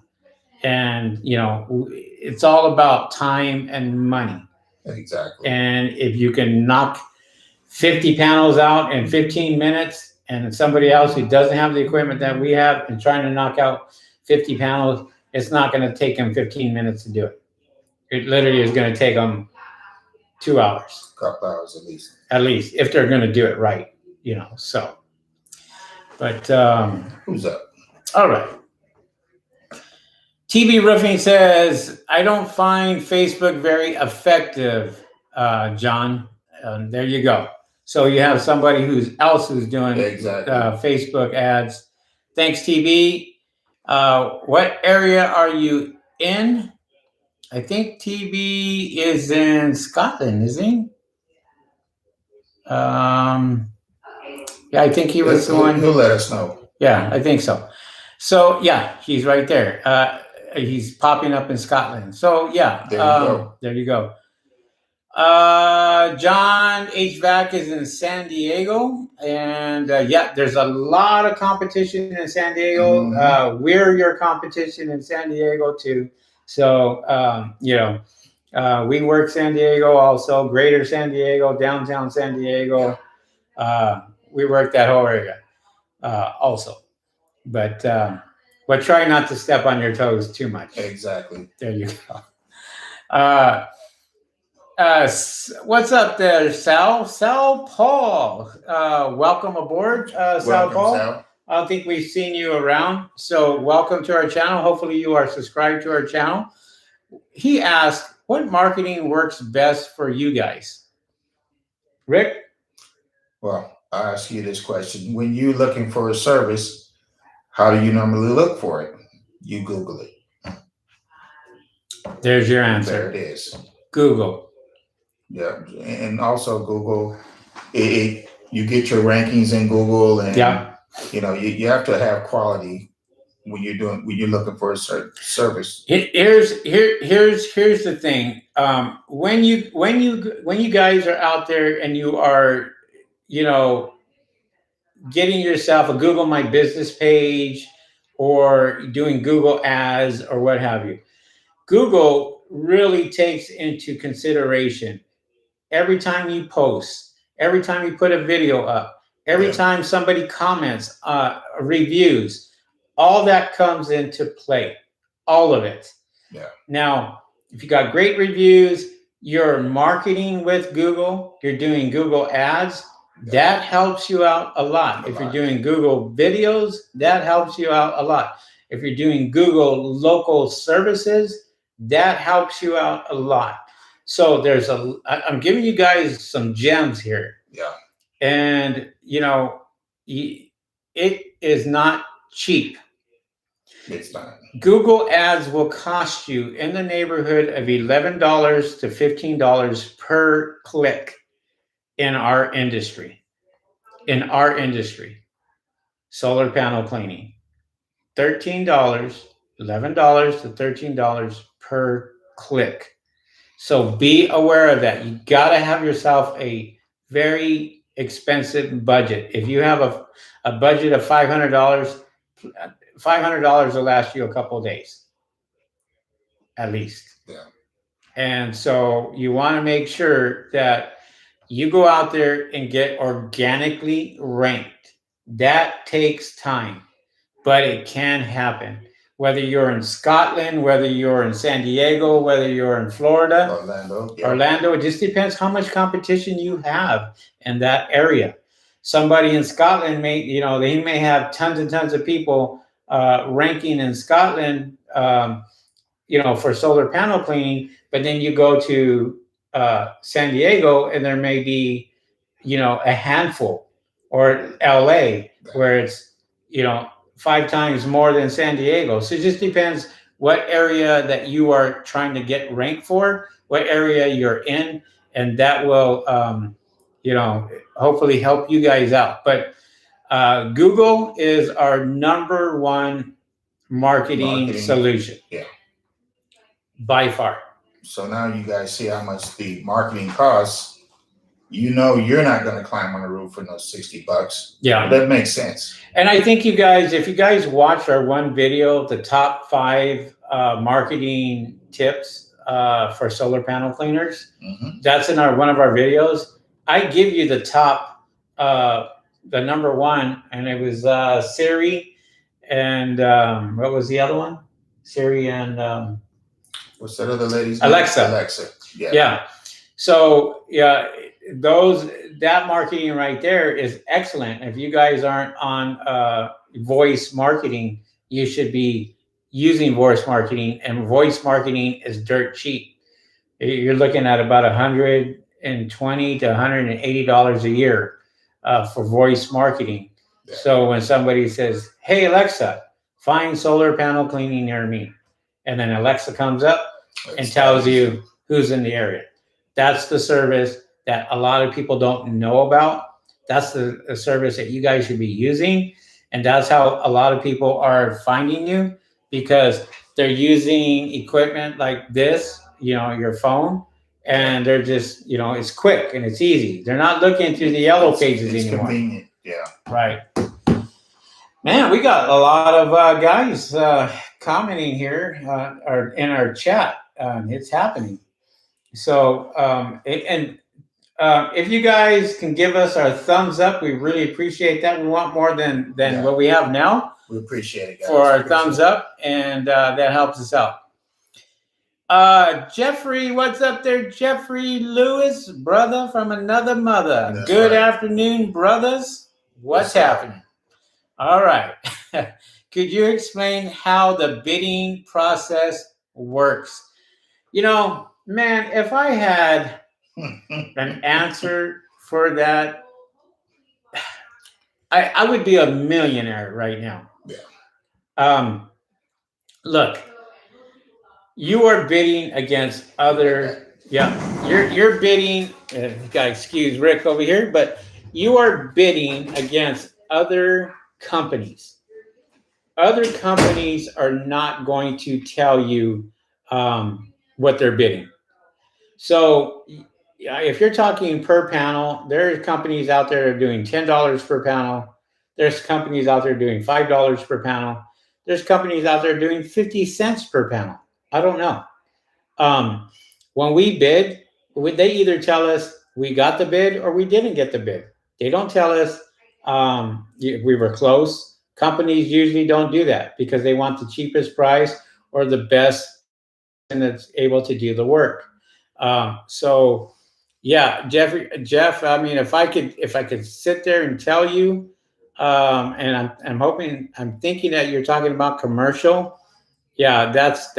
And, you know, it's all about time and money. Exactly. And if you can knock 50 panels out in 15 minutes, and somebody else who doesn't have the equipment that we have and trying to knock out 50 panels, it's not going to take them 15 minutes to do it. It literally is going to take them 2 hours. A couple hours at least. At least, if they're going to do it right, you know, so. But. Who's up? All right. TB Roofing says, I don't find Facebook very effective, John. There you go. So you have somebody who's doing Facebook ads. Thanks, TB. What area are you in? I think TB is in Scotland, isn't he? Yeah, I think he was the one. He'll let us know. Yeah, I think so. So yeah, he's right there. He's popping up in Scotland. So yeah, there you go. John HVAC is in San Diego, and there's a lot of competition in San Diego. Mm-hmm. We're your competition in San Diego too. So you know, we work San Diego also, Greater San Diego, downtown San Diego. We work that whole area also, but try not to step on your toes too much. Exactly. There you go. What's up there, Sal? Sal Paul. Welcome aboard, Sal Paul. Sal. I don't think we've seen you around. So welcome to our channel. Hopefully you are subscribed to our channel. He asked, what marketing works best for you guys? Rick? Well, I'll ask you this question. When you're looking for a service, how do you normally look for it? You Google it. There's your answer. There it is. Google. Yeah. And also Google, you get your rankings in Google, and Yeah. you know, you have to have quality when you're looking for a service. Here's the thing. When you guys are out there and you are, you know, getting yourself a Google My Business page or doing Google ads or what have you, Google really takes into consideration every time you post, every time you put a video up, every time somebody comments, reviews, all that comes into play, all of it. Yeah. Now, if you got great reviews, you're marketing with Google, you're doing Google ads, that helps you out a lot. If you're doing Google videos, that helps you out a lot. If you're doing Google local services, that helps you out a lot. So I'm giving you guys some gems here. Yeah. And, you know, it is not cheap. It's not. Google ads will cost you in the neighborhood of $11 to $15 per click in our industry. Solar panel cleaning. $11 to $13 per click. So be aware of that. You got to have yourself a very expensive budget. If you have a budget of $500, $500 will last you a couple of days, at least. Yeah. And so you want to make sure that you go out there and get organically ranked. That takes time, but it can happen. Whether you're in Scotland, whether you're in San Diego, whether you're in Florida, Orlando, it just depends how much competition you have in that area. Somebody in Scotland they may have tons and tons of people ranking in Scotland, for solar panel cleaning, but then you go to San Diego and there may be, a handful, or LA where it's, 5 times more than San Diego. So it just depends what area that you are trying to get ranked for, what area you're in, and that will, hopefully help you guys out. But Google is our number one marketing solution. Yeah. By far. So now you guys see how much the marketing costs. You're not going to climb on the roof for no $60. Yeah. That makes sense. And I think if you guys watch our one video, the top 5 marketing tips for solar panel cleaners, that's in one of our videos. I give you the top, the number 1, and it was Siri, and what was the other one? Siri and what's that other lady's name? Alexa. Yeah. Yeah. So yeah, that marketing right there is excellent. If you guys aren't on voice marketing, you should be using voice marketing, and voice marketing is dirt cheap. You're looking at about $120 to $180 a year for voice marketing. Yeah. So when somebody says, "Hey Alexa, find solar panel cleaning near me," and then Alexa comes up and tells you who's in the area. That's the service that a lot of people don't know about. That's the service that you guys should be using. And that's how a lot of people are finding you, because they're using equipment like this, your phone, and they're just, it's quick and it's easy. They're not looking through the yellow pages anymore. It's convenient. Yeah. Right. Man, we got a lot of guys commenting here or in our chat. It's happening. So, if you guys can give us our thumbs up, we really appreciate that. We want more than what we have now. We appreciate it, guys. For our thumbs up, and that helps us out. Jeffrey, what's up there? Jeffrey Lewis, brother from another mother. That's Good afternoon, brothers. What's happening? All right. Could you explain how the bidding process works? Man, if I had an answer for that, I would be a millionaire right now. Yeah. Look, you are bidding against other. Yeah, you're bidding. You gotta excuse Rick over here, but you are bidding against other companies. Other companies are not going to tell you what they're bidding. So if you're talking per panel, there's companies out there that are doing $10 per panel. There's companies out there doing $5 per panel. There's companies out there doing 50 cents per panel. I don't know. When we bid, they either tell us we got the bid or we didn't get the bid. They don't tell us we were close. Companies usually don't do that because they want the cheapest price or the best and that's able to do the work. So yeah, Jeff. I mean, if I could sit there and tell you, and I'm thinking that you're talking about commercial. Yeah, that's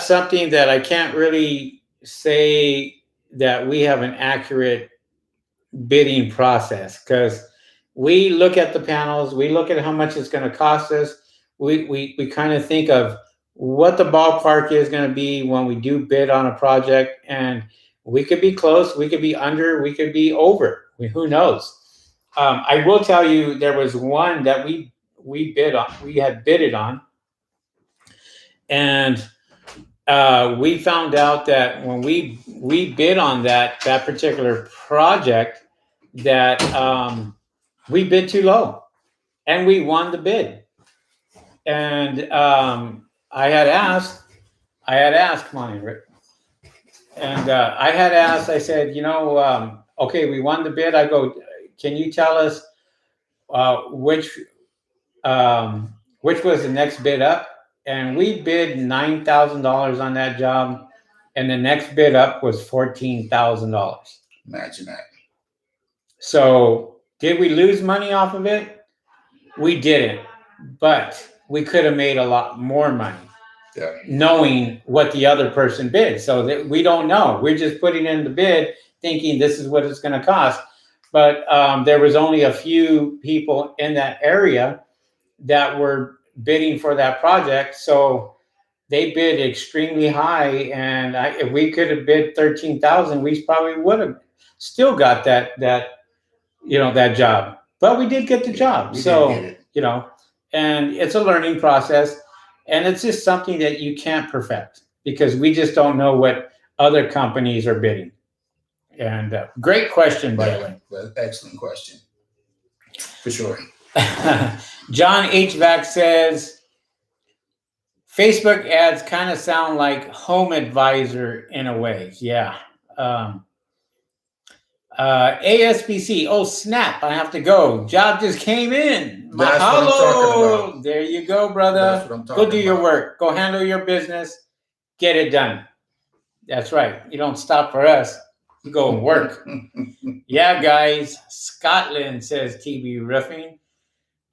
something that I can't really say that we have an accurate bidding process because we look at the panels, we look at how much it's going to cost us. We kind of think of what the ballpark is going to be when we do bid on a project, and we could be close, we could be under, we could be over. Who knows? I will tell you, there was one that we bid on, we had bidded on, and we found out that when we bid on that particular project, that we bid too low, and we won the bid. And I had asked, come on in, Rick. And I had asked, I said, okay, we won the bid. I go, can you tell us which was the next bid up? And we bid $9,000 on that job, and the next bid up was $14,000. Imagine that. So did we lose money off of it? We didn't, but we could have made a lot more money. Yeah. Knowing what the other person bid. So that we don't know. We're just putting in the bid thinking this is what it's going to cost. But there was only a few people in that area that were bidding for that project. So they bid extremely high. And if we could have bid 13,000, we probably would have still got that job. But we did get the job. And it's a learning process. And it's just something that you can't perfect because we just don't know what other companies are bidding. And great question, by the way. Excellent question. For sure. John HVAC says, Facebook ads kind of sound like Home Advisor in a way. Yeah. ASPC. Oh, snap. I have to go. Job just came in. Mahalo. There you go, brother. Go do your work. Go handle your business. Get it done. That's right. You don't stop for us. You go and work. Yeah, guys. Scotland, says TB Roofing.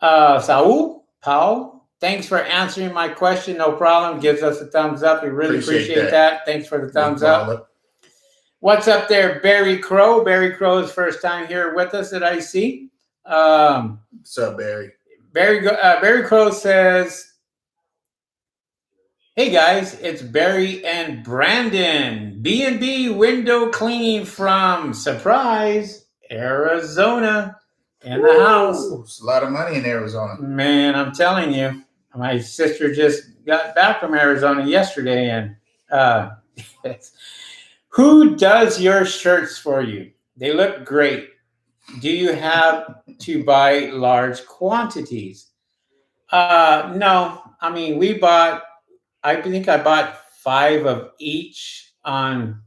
Saul, Paul, thanks for answering my question. No problem. Gives us a thumbs up. We really appreciate that. Thanks for the thumbs up. What's up there, Barry Crow? Barry Crow's first time here with us that I see. What's up, Barry? Barry Crow says, hey guys, it's Barry and Brandon. B&B window cleaning from Surprise, Arizona. In the house. It's a lot of money in Arizona. Man, I'm telling you. My sister just got back from Arizona yesterday, and who does your shirts for you? They look great. Do you have to buy large quantities? No. I mean, I think I bought 5 of each on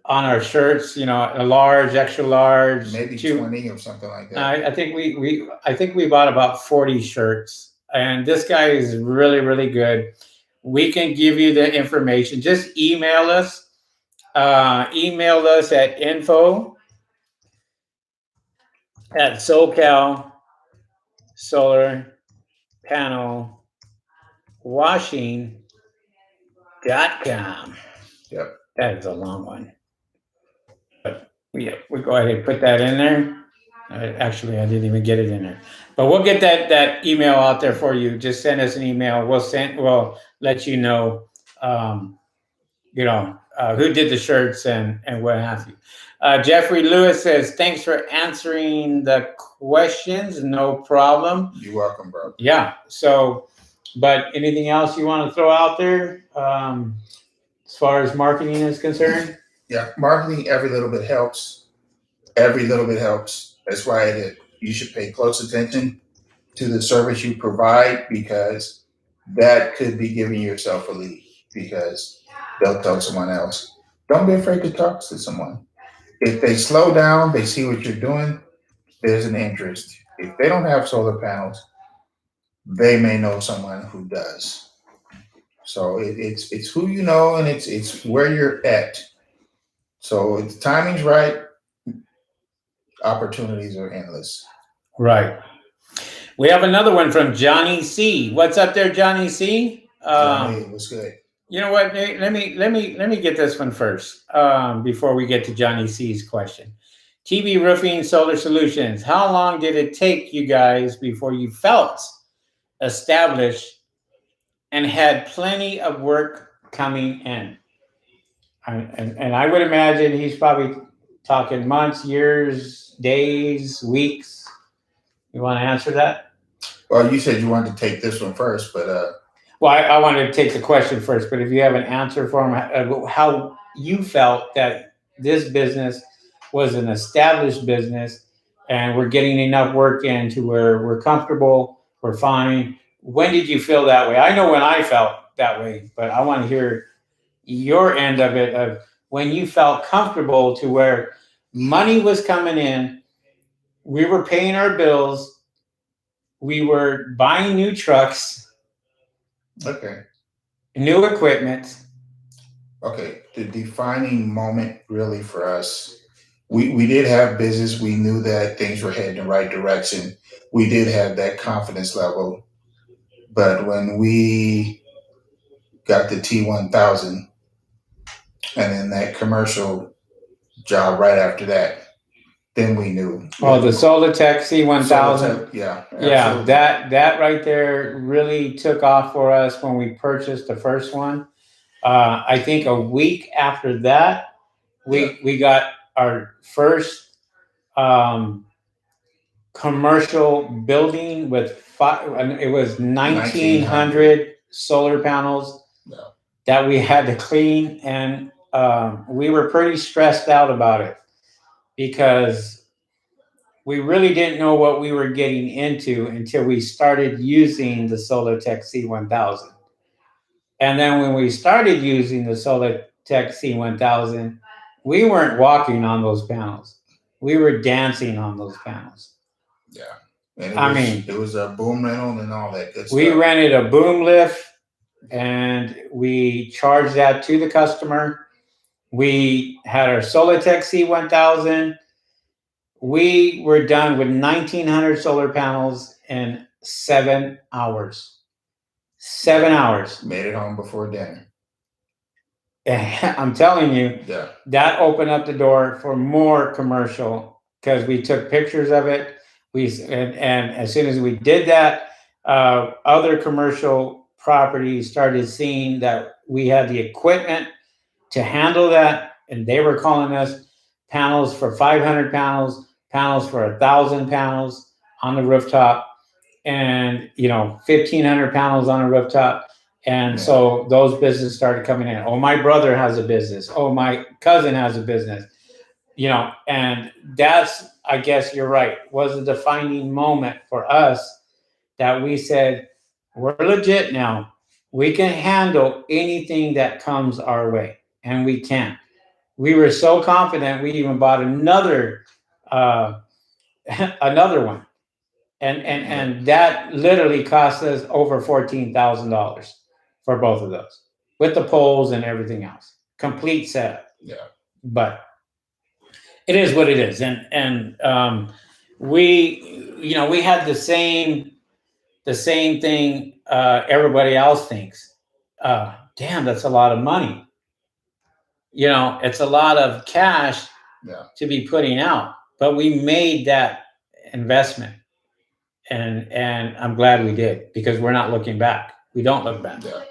our shirts, a large, extra large, maybe 20 or something like that. I think we bought about 40 shirts, and this guy is really, really good. We can give you the information. Just email us. Email us at info@SoCalSolarPanelWashing.com. Yep. That is a long one. But we go ahead and put that in there. Actually, I didn't even get it in there, but we'll get that email out there for you. Just send us an email. We'll let you know, um, who did the shirts and what have you. Jeffrey Lewis says, thanks for answering the questions. No problem. You're welcome, bro. Yeah. So, but anything else you want to throw out there as far as marketing is concerned? Yeah, marketing, every little bit helps. Every little bit helps. That's why you should pay close attention to the service you provide, because that could be giving yourself a lead, because they'll tell someone else. Don't be afraid to talk to someone. If they slow down, they see what you're doing, there's an interest. If they don't have solar panels, they may know someone who does. So it's who you know, and it's where you're at. So if the timing's right, opportunities are endless. Right. We have another one from Johnny C. What's up there, Johnny C? Johnny, what's good? You know what? Let me get this one first before we get to Johnny C's question. TB Roofing Solar Solutions. How long did it take you guys before you felt established and had plenty of work coming in? And I would imagine he's probably talking months, years, days, weeks. You want to answer that? Well, you said you wanted to take this one first, but well, I wanted to take the question first. But if you have an answer for him, how you felt that this business was an established business, and we're getting enough work in to where we're comfortable, we're fine. When did you feel that way? I know when I felt that way, but I want to hear your end of it, of when you felt comfortable to where money was coming in, we were paying our bills, we were buying new trucks, okay, new equipment. Okay, the defining moment really for us, we did have business. We knew that things were heading the right direction. We did have that confidence level. But when we got the T1000 and then that commercial job right after that, then we knew. Oh, the Sola-tec C1000. Sola-tec, yeah. Absolutely. Yeah, that right there really took off for us when we purchased the first one. I think a week after that, we got our first commercial building with it was 1,900 solar panels that we had to clean, and we were pretty stressed out about it because we really didn't know what we were getting into until we started using the Sola-tec C1000. And then when we started using the Sola-tec C1000, we weren't walking on those panels. We were dancing on those panels. Yeah. And it was a boom rental and all that good stuff. We rented a boom lift and we charged that to the customer. We had our Sola-tec C1000. We were done with 1,900 solar panels in 7 hours. 7 hours. Made it home before dinner. I'm telling you, that opened up the door for more commercial because we took pictures of it. And as soon as we did that, other commercial properties started seeing that we had the equipment to handle that, and they were calling us panels for 500 panels, panels for 1,000 panels on the rooftop, and 1,500 panels on a rooftop. And so those businesses started coming in. Oh, my brother has a business. Oh, my cousin has a business. And that's, I guess you're right, was a defining moment for us that we said, we're legit now. We can handle anything that comes our way, and we can. We were so confident we even bought another one. And that literally cost us over $14,000 for both of those, with the poles and everything else. Complete setup. Yeah. But it is what it is. And we had the same thing everybody else thinks. Damn, that's a lot of money. It's a lot of cash to be putting out. But we made that investment. And I'm glad we did, because we're not looking back. We don't look back. Yeah.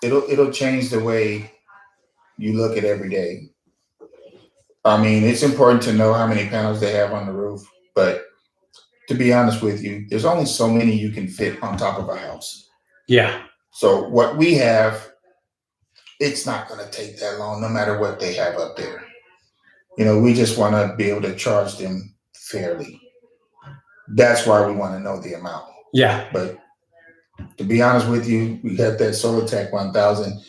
It'll change the way you look at every day. I mean, it's important to know how many panels they have on the roof, but to be honest with you, there's only so many you can fit on top of a house. Yeah. So what we have, it's not going to take that long, no matter what they have up there. You know, we just want to be able to charge them fairly. That's why we want to know the amount. Yeah. But to be honest with you, we got that Sola-tec 1000.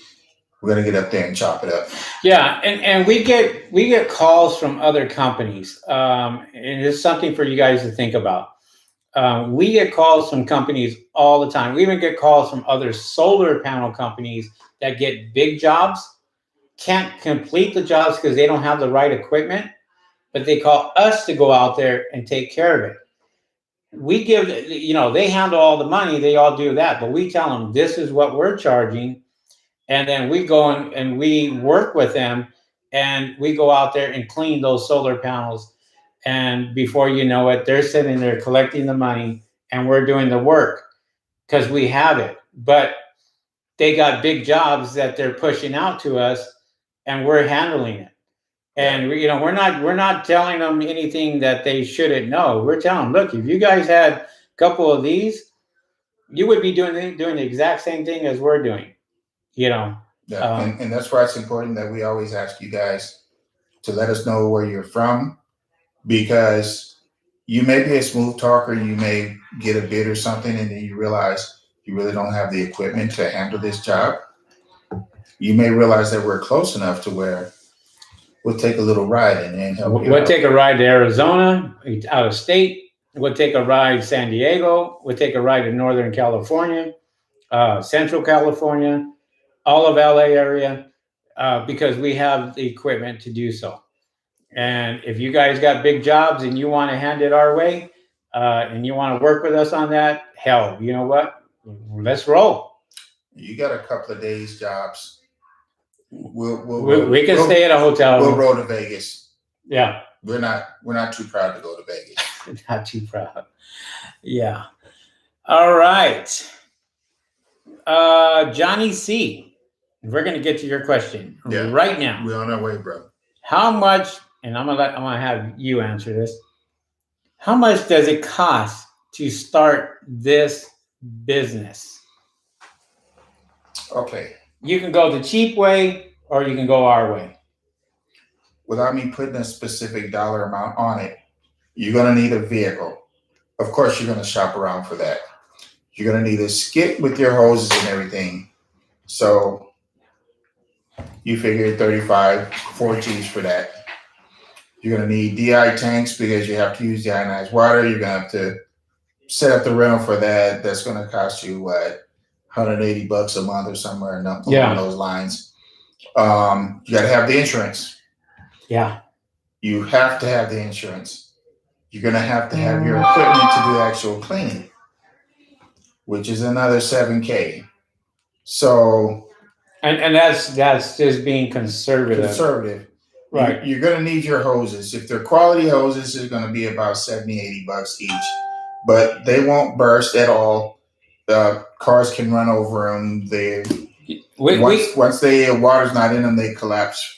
We're gonna get up there and chop it up. Yeah, and we get calls from other companies, and it's something for you guys to think about. We get calls from companies all the time. We even get calls from other solar panel companies that get big jobs, can't complete the jobs because they don't have the right equipment, but they call us to go out there and take care of it. We give, they handle all the money, they all do that, but we tell them this is what we're charging. And then we go and we work with them, and we go out there and clean those solar panels. And before you know it, they're sitting there collecting the money, and we're doing the work because we have it. But they got big jobs that they're pushing out to us, and we're handling it. And we're not telling them anything that they shouldn't know. We're telling them, look, if you guys had a couple of these, you would be doing the exact same thing as we're doing. Yeah, and that's why it's important that we always ask you guys to let us know where you're from, because you may be a smooth talker, you may get a bid or something, and then you realize you really don't have the equipment to handle this job. You may realize that we're close enough to where we'll take a little ride and help you. We'll take a ride to Arizona, out of state. We'll take a ride to San Diego. We'll take a ride to Northern California, Central California, all of LA area, because we have the equipment to do so. And if you guys got big jobs and you want to hand it our way, and you want to work with us on that, hell, you know what? Let's roll. You got a couple of days jobs. We can stay at a hotel. We'll roll to Vegas. Yeah. We're not too proud to go to Vegas. Not too proud. Yeah. All right. Johnny C. We're gonna get to your question right now. We're on our way, bro. How much, and I'm gonna have you answer this. How much does it cost to start this business? Okay. You can go the cheap way, or you can go our way. Without me putting a specific dollar amount on it, you're going to need a vehicle. Of course, you're going to shop around for that. You're going to need a skit with your hoses and everything. So you figure 35, 4 G's for that. You're going to need DI tanks because you have to use deionized water. You're going to have to set up the rental for that. That's going to cost you, what, $180 a month or somewhere along those lines. You got to have the insurance. Yeah. You have to have the insurance. You're going to have your equipment to do actual cleaning, which is another $7K. So, and that's just being conservative. Conservative. Right. You're going to need your hoses. If they're quality hoses, it's going to be about $70, $80 each, but they won't burst at all. Cars can run over them. Once the water's not in them, they collapse.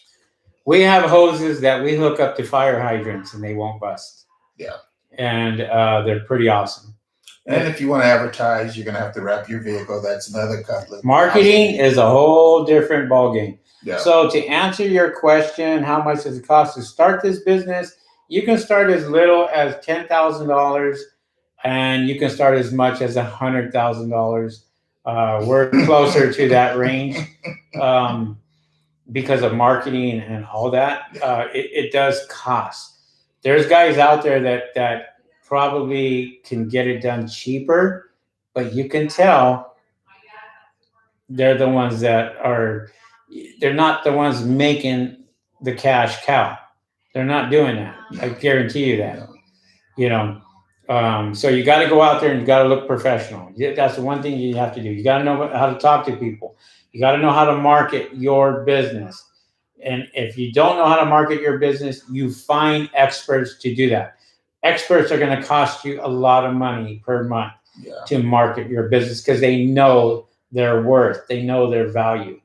We have hoses that we hook up to fire hydrants and they won't bust. Yeah. And they're pretty awesome. And if you want to advertise, you're going to have to wrap your vehicle. That's another couple of marketing is a whole different ballgame. Yeah. So to answer your question, how much does it cost to start this business? You can start as little as $10,000. And you can start as much as $100,000. We're closer to that range because of marketing and all that. It does cost. There's guys out there that probably can get it done cheaper, but you can tell they're the ones they're not the ones making the cash cow. They're not doing that. I guarantee you that. So you got to go out there and you got to look professional. That's the one thing you have to do. You got to know how to talk to people. You got to know how to market your business. And if you don't know how to market your business, you find experts to do that. experts are going to cost you a lot of money per month Yeah. to market your business because they know their worth, they know their value.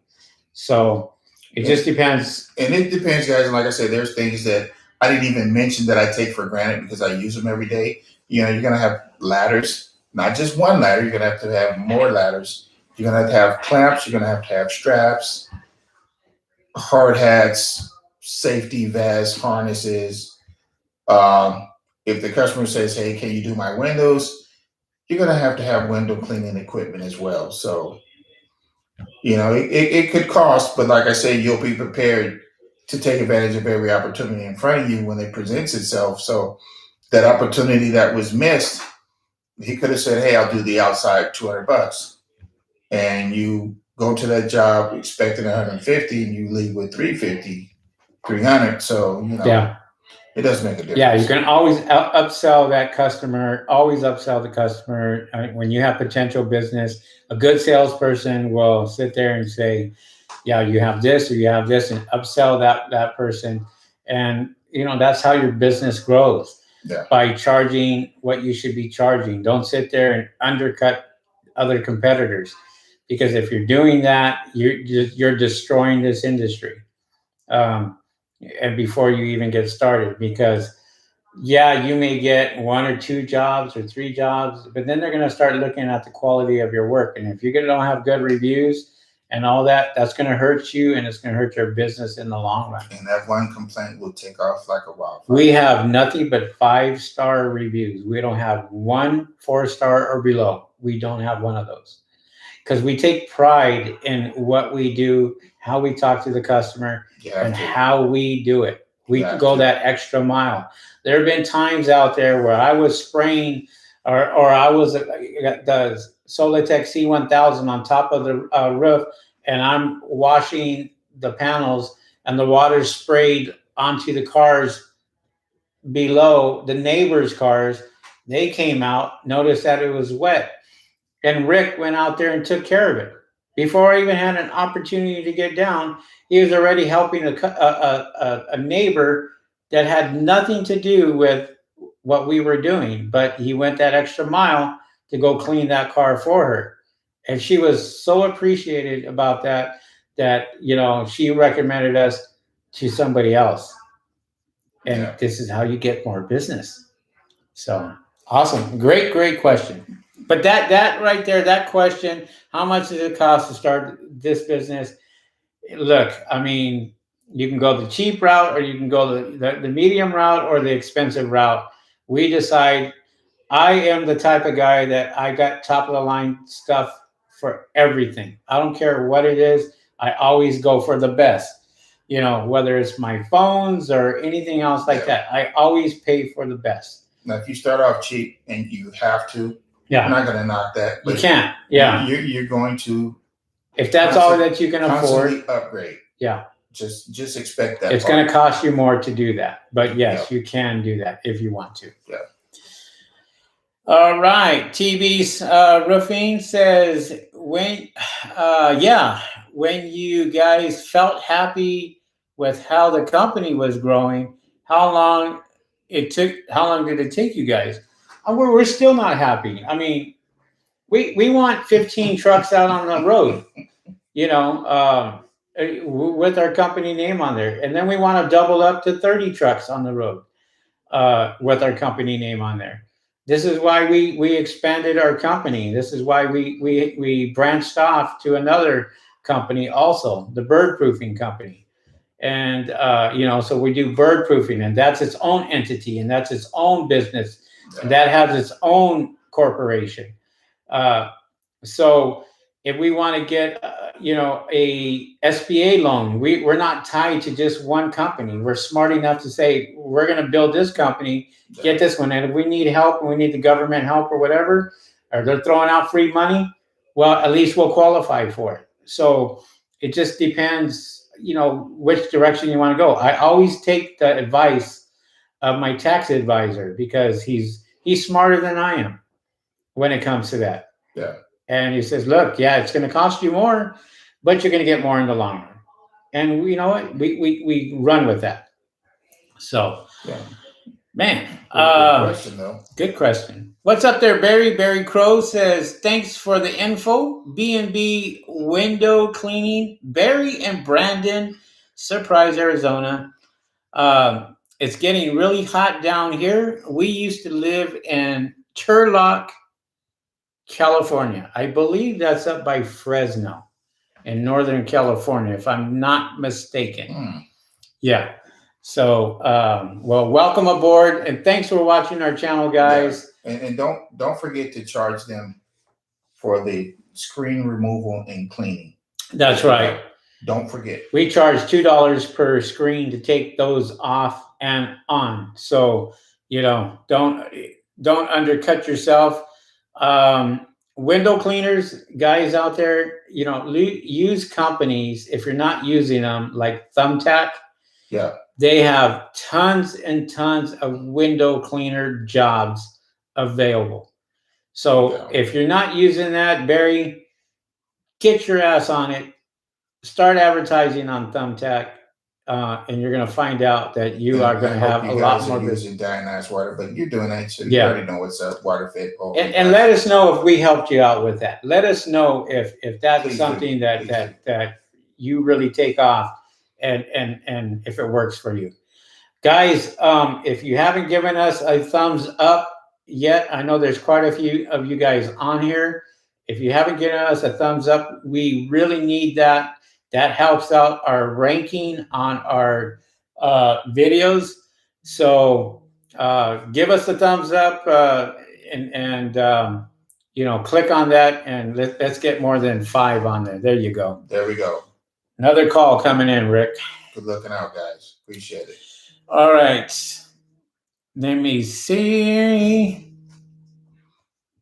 So it just depends. And it depends, guys. And like I said, there's things that I didn't even mention that I take for granted because I use them every day. You know, you're gonna have ladders, not just one ladder. You're gonna have more ladders. You're gonna have clamps. You're gonna have straps, hard hats, safety vests, harnesses. If the customer says, "Hey, can you do my windows?" You're gonna have to have window cleaning equipment as well. So you know, it could cost, but like I say, you'll be prepared to take advantage of every opportunity in front of you when it presents itself. So that opportunity that was missed, he could have said, "Hey, I'll do the outside $200," and you go to that job expecting 150, and you leave with 350, 300. So you know, Yeah. it does make a difference. Yeah, you can always upsell that customer, always upsell the customer. When you have potential business, a good salesperson will sit there and say, yeah, you have this or you have this, and upsell that person. And, you know, that's how your business grows. Yeah. By charging what you should be charging. Don't sit there and undercut other competitors, because if you're doing that, you're destroying this industry. And before you even get started, because yeah, you may get 1 or 2 jobs or 3 jobs, but then they're going to start looking at the quality of your work. And if you don't have good reviews and all that, that's going to hurt you, and it's going to hurt your business in the long run. And that one complaint will take off like a wildfire. We have nothing but 5-star reviews. We don't have 1 4-star or below. We don't have one of those, because we take pride in what we do, how we talk to the customer, and how we do it. We go that extra mile. There have been times out there where I was spraying, or I was the Sola-tec C1000 on top of the roof, and I'm washing the panels, and the water sprayed onto the cars below, the neighbors' cars. They came out, noticed that it was wet, and Rick went out there and took care of it. Before I even had an opportunity to get down, he was already helping a neighbor that had nothing to do with what we were doing, but he went that extra mile to go clean that car for her. And she was so appreciated about that, you know, she recommended us to somebody else. And this is how you get more business. So awesome. Great question. But that right there, that question, how much does it cost to start this business? Look, I mean, you can go the cheap route, or you can go the medium route, or the expensive route. We decide. I am the type of guy that I got top of the line stuff for everything. I don't care what it is. I always go for the best. You know, whether it's my phones or anything else like that, I always pay for the best. Now, if you start off cheap and you have to, I'm not going to knock that. But you can't. Yeah. You're going to. If that's all that you can afford. Upgrade. Yeah. Just expect that. It's going to cost you more to do that. But yes, you can do that if you want to. Yeah. All right. TV's Roofing says, when you guys felt happy with how the company was growing, how long did it take you guys? We're still not happy. I mean, we want 15 trucks out on the road, you know, with our company name on there. And then we want to double up to 30 trucks on the road with our company name on there. This is why we expanded our company. This is why we branched off to another company also, the bird proofing company. And, you know, so we do bird proofing, and that's its own entity, and that's its own business. And that has its own corporation. So if we want to get, you know, a SBA loan, we're not tied to just one company. We're smart enough to say, we're going to build this company, get this one. And if we need help, and we need the government help or whatever, or they're throwing out free money, well, at least we'll qualify for it. So it just depends, you know, which direction you want to go. I always take the advice of my tax advisor, because he's smarter than I am when it comes to that. Yeah. And he says, look, yeah, it's going to cost you more, but you're going to get more in the long run. And you know what? We run with that. So, Man, Good question though. good question. What's up there, Barry? Barry Crow says, thanks for the info. B&B window cleaning. Barry and Brandon, Surprise, Arizona. It's getting really hot down here. We used to live in Turlock, California. I believe that's up by Fresno in Northern California, if I'm not mistaken. Yeah. So, well, welcome aboard, and thanks for watching our channel, guys. Yeah. And don't forget to charge them for the screen removal and cleaning. That's right. Don't forget. We charge $2 per screen to take those off and on. So, you know, don't undercut yourself. Window cleaners, guys out there, you know, use companies if you're not using them, like Thumbtack. Yeah. They have tons and tons of window cleaner jobs available. So if you're not using that, Barry, get your ass on it. Start advertising on Thumbtack, and you're going to find out that you are going to have a lot more. Using Deionized water, but you're doing it, so you already know what's up. Water fed. And let us know if we helped you out with that. Let us know if that's something that you really take off. And if it works for you, guys, if you haven't given us a thumbs up yet, I know there's quite a few of you guys on here. If you haven't given us a thumbs up, we really need that. That helps out our ranking on our videos. So give us a thumbs up and you know, click on that, and let's get more than 5 on there. There you go. There we go. Another call coming in, Rick. Good looking out, guys. Appreciate it. All right. Let me see.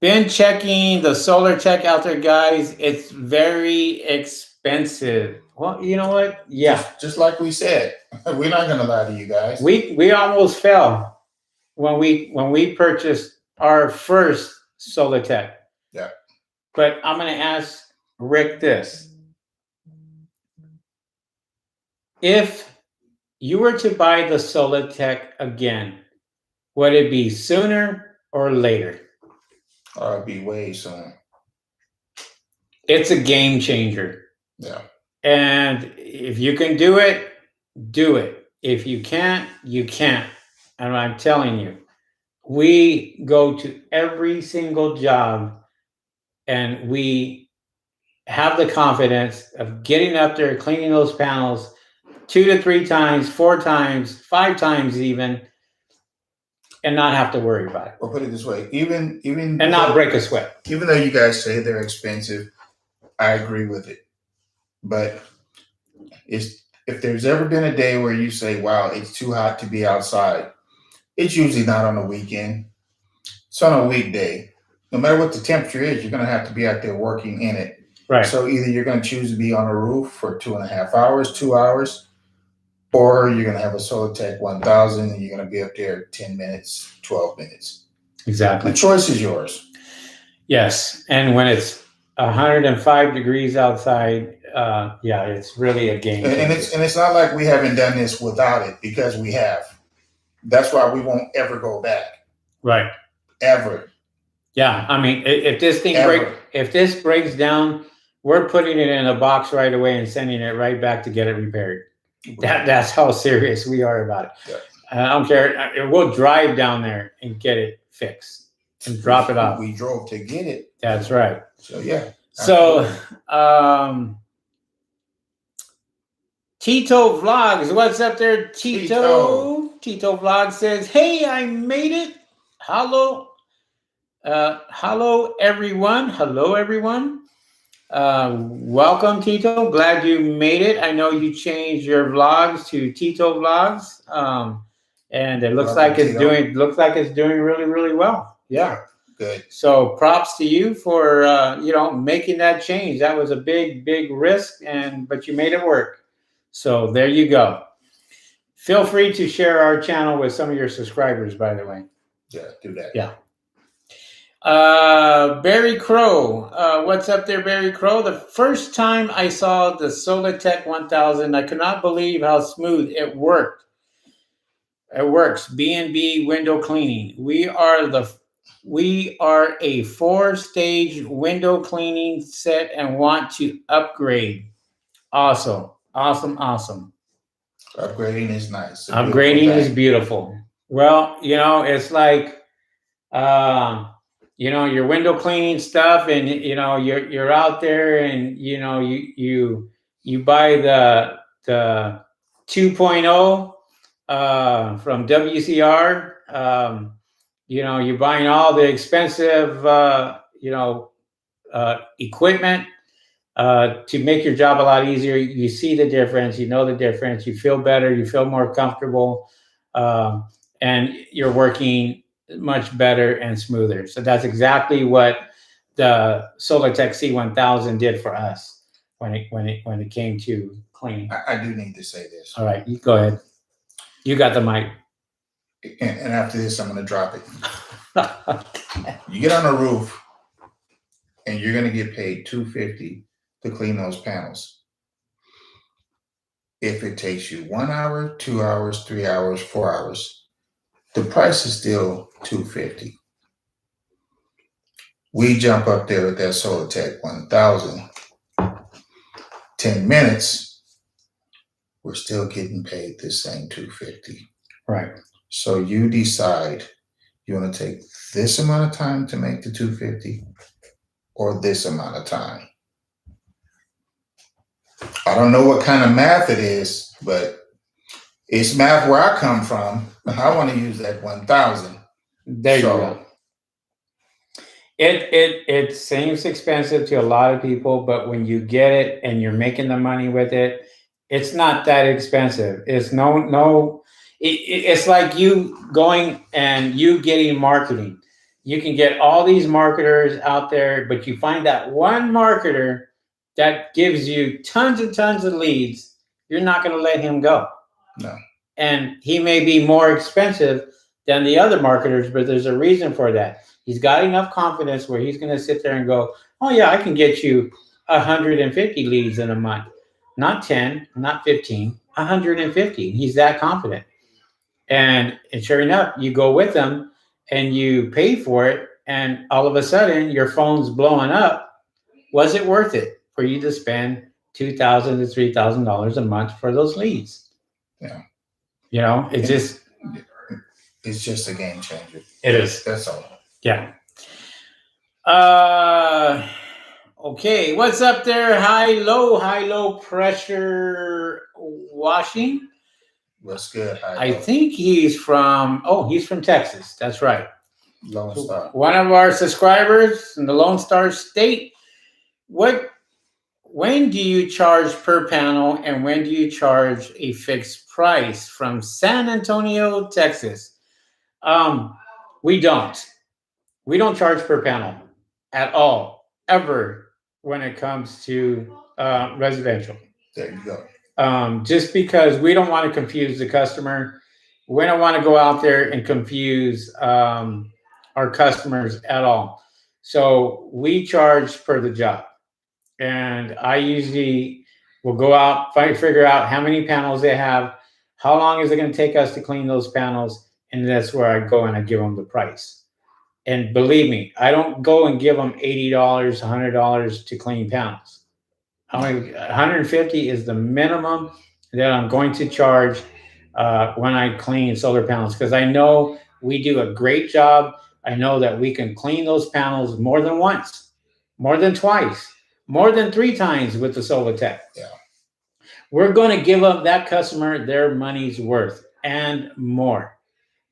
Been checking the Sola-tec out there, guys. It's very expensive. Well, you know what? Yeah. Just like we said, we're not going to lie to you guys. We almost fell when we purchased our first Sola-tec. Yeah. But I'm going to ask Rick this. If you were to buy the Sola-tec again, would it be sooner or later? It'd be way sooner. It's a game changer. Yeah. And if you can do it, do it. If you can't, you can't. And I'm telling you, we go to every single job and we have the confidence of getting up there, cleaning those panels 2 to 3 times, 4 times, 5 times even, and not have to worry about it. Or put it this way, even and not break a sweat. Even though you guys say they're expensive, I agree with it. But if there's ever been a day where you say, wow, it's too hot to be outside, it's usually not on a weekend. It's on a weekday. No matter what the temperature is, you're going to have to be out there working in it. Right. So either you're going to choose to be on a roof for 2.5 hours, 2 hours, or you're going to have a Sola-tec 1000 and you're going to be up there 10 minutes, 12 minutes. Exactly. The choice is yours. Yes. And when it's 105 degrees outside, yeah, it's really a game. And it's not like we haven't done this without it, because we have. That's why we won't ever go back. Right. Ever. Yeah. I mean, if this thing breaks down, we're putting it in a box right away and sending it right back to get it repaired. That's how serious we are about it. Yeah. I don't care. We'll drive down there and get it fixed and drop it off. We drove to get it. That's right. So yeah. So Tito Vlogs, what's up there, Tito? Tito Vlog says, hey, I made it. Hello. Hello everyone. Hello everyone. Welcome, Tito. Glad you made it. I know you changed your vlogs to Tito Vlogs, and it looks like it's doing really, really well. Yeah, good. So props to you for making that change. That was a big risk, but you made it work. So there you go. Feel free to share our channel with some of your subscribers, by the way. Yeah, do that. Yeah. Barry Crow, what's up there, Barry Crow? The first time I saw the Sola-tec 1000, I could not believe how smooth it worked. It works. B&B window cleaning. We are a 4-stage window cleaning set and want to upgrade. Awesome. Awesome. Awesome. Upgrading is nice. Upgrading is beautiful. Well, it's like your window cleaning stuff, and you're out there, and you buy the 2.0 from WCR. You're buying all the expensive equipment to make your job a lot easier. You see the difference, you know the difference, you feel better, you feel more comfortable, and you're working much better and smoother. So that's exactly what the Sola-tec C1000 did for us when it came to cleaning. I do need to say this. All right, you go ahead. You got the mic. And after this, I'm going to drop it. You get on a roof, and you're going to get paid $250 to clean those panels. If it takes you 1 hour, 2 hours, 3 hours, 4 hours, the price is still $250. We jump up there with that Sola-tec 1000. 10 minutes, we're still getting paid the same $250. Right. So you decide you want to take this amount of time to make the $250 or this amount of time. I don't know what kind of math it is, but it's math where I come from. I want to use that 1000. There you go. It seems expensive to a lot of people, but when you get it and you're making the money with it, it's not that expensive. It's it's like you going and you getting marketing. You can get all these marketers out there, but you find that one marketer that gives you tons and tons of leads. You're not going to let him go. No. And he may be more expensive than the other marketers, but there's a reason for that. He's got enough confidence where he's going to sit there and go, oh yeah, I can get you 150 leads in a month. Not 10, not 15, 150. He's that confident. And sure enough, you go with him and you pay for it, and all of a sudden your phone's blowing up. Was it worth it for you to spend $2,000 to $3,000 a month for those leads? Yeah. It's just a game changer. It is. That's all. Yeah. Okay. What's up there? High low pressure washing. What's good? I think he's from Texas. That's right. Lone Star. One of our subscribers in the Lone Star State. When do you charge per panel, and when do you charge a fixed price? From San Antonio, Texas. We don't charge per panel at all, ever, when it comes to residential. There you go. Just because we don't want to confuse the customer. We don't want to go out there and confuse our customers at all. So we charge per the job. And I usually will go out, figure out how many panels they have, how long is it going to take us to clean those panels, and that's where I go and I give them the price. And believe me, I don't go and give them $80, $100 to clean panels. 150 is the minimum that I'm going to charge when I clean solar panels, because I know we do a great job. I know that we can clean those panels more than once, more than twice, more than 3 times with the Sola-tec. Yeah. We're going to give up that customer their money's worth and more.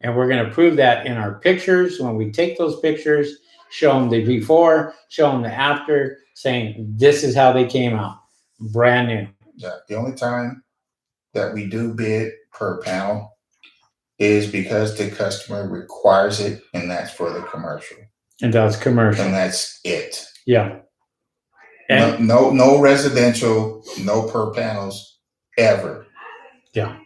And we're going to prove that in our pictures. When we take those pictures, show them the before, show them the after, saying this is how they came out, brand new. Yeah. The only time that we do bid per panel is because the customer requires it, and that's for the commercial. And that's commercial. And that's it. Yeah. And no residential, no per panels ever. Yeah.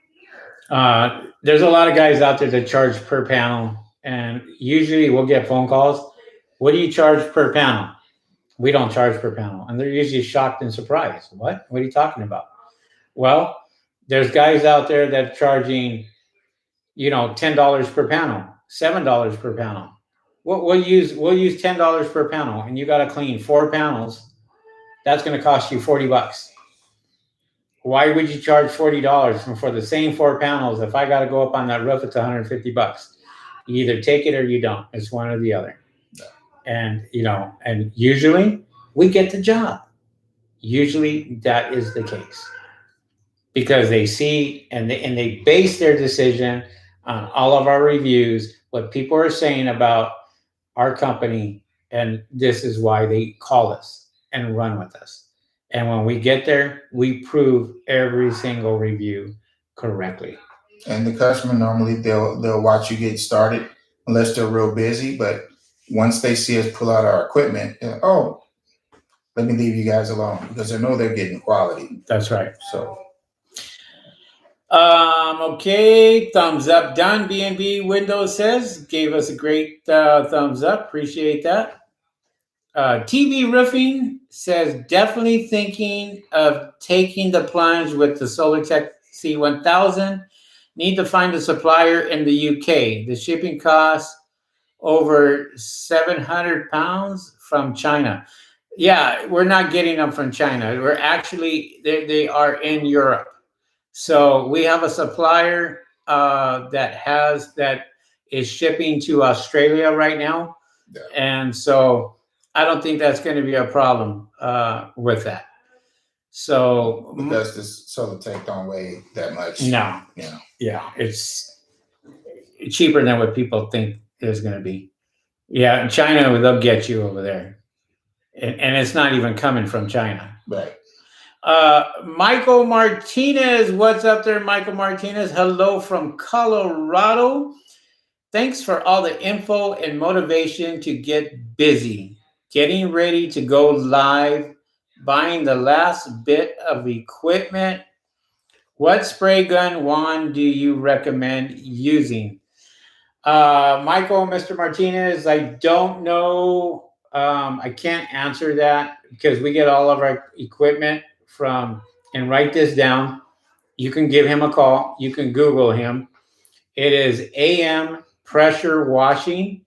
There's a lot of guys out there that charge per panel, and usually we'll get phone calls. What do you charge per panel? We don't charge per panel. And they're usually shocked and surprised. What are you talking about? Well, there's guys out there that are charging $10 per panel, $7 per panel. We'll use $10 per panel, and you got to clean 4 panels. That's going to cost you $40. Why would you charge $40 for the same 4 panels? If I got to go up on that roof, it's $150. You either take it or you don't. It's one or the other. And and usually we get the job. Usually that is the case, because they see and they base their decision on all of our reviews, what people are saying about our company, and this is why they call us and run with us. And when we get there, we prove every single review correctly. And the customer, normally they'll watch you get started unless they're real busy. But once they see us pull out our equipment, oh, let me leave you guys alone, because they know they're getting quality. That's right. So okay, thumbs up. Done. B&B Windows says, gave us a great thumbs up. Appreciate that. TB Roofing says, definitely thinking of taking the plunge with the Sola-tec C1000. Need to find a supplier in the UK. The shipping costs over 700 pounds from China. Yeah, we're not getting them from China. We're actually, they are in Europe. So we have a supplier that is shipping to Australia right now. Yeah. And so I don't think that's going to be a problem with that. So because this Sola-tec don't weigh that much. No. Yeah, it's cheaper than what people think it's going to be. Yeah, in China, they'll get you over there. And it's not even coming from China. Right. Michael Martinez, what's up there, Michael Martinez? Hello from Colorado. Thanks for all the info and motivation to get busy. Getting ready to go live. Buying the last bit of equipment. What spray gun wand do you recommend using? Michael, Mr. Martinez, I don't know. I can't answer that because we get all of our equipment from, and write this down. You can give him a call. You can Google him. It is AM Pressure Washing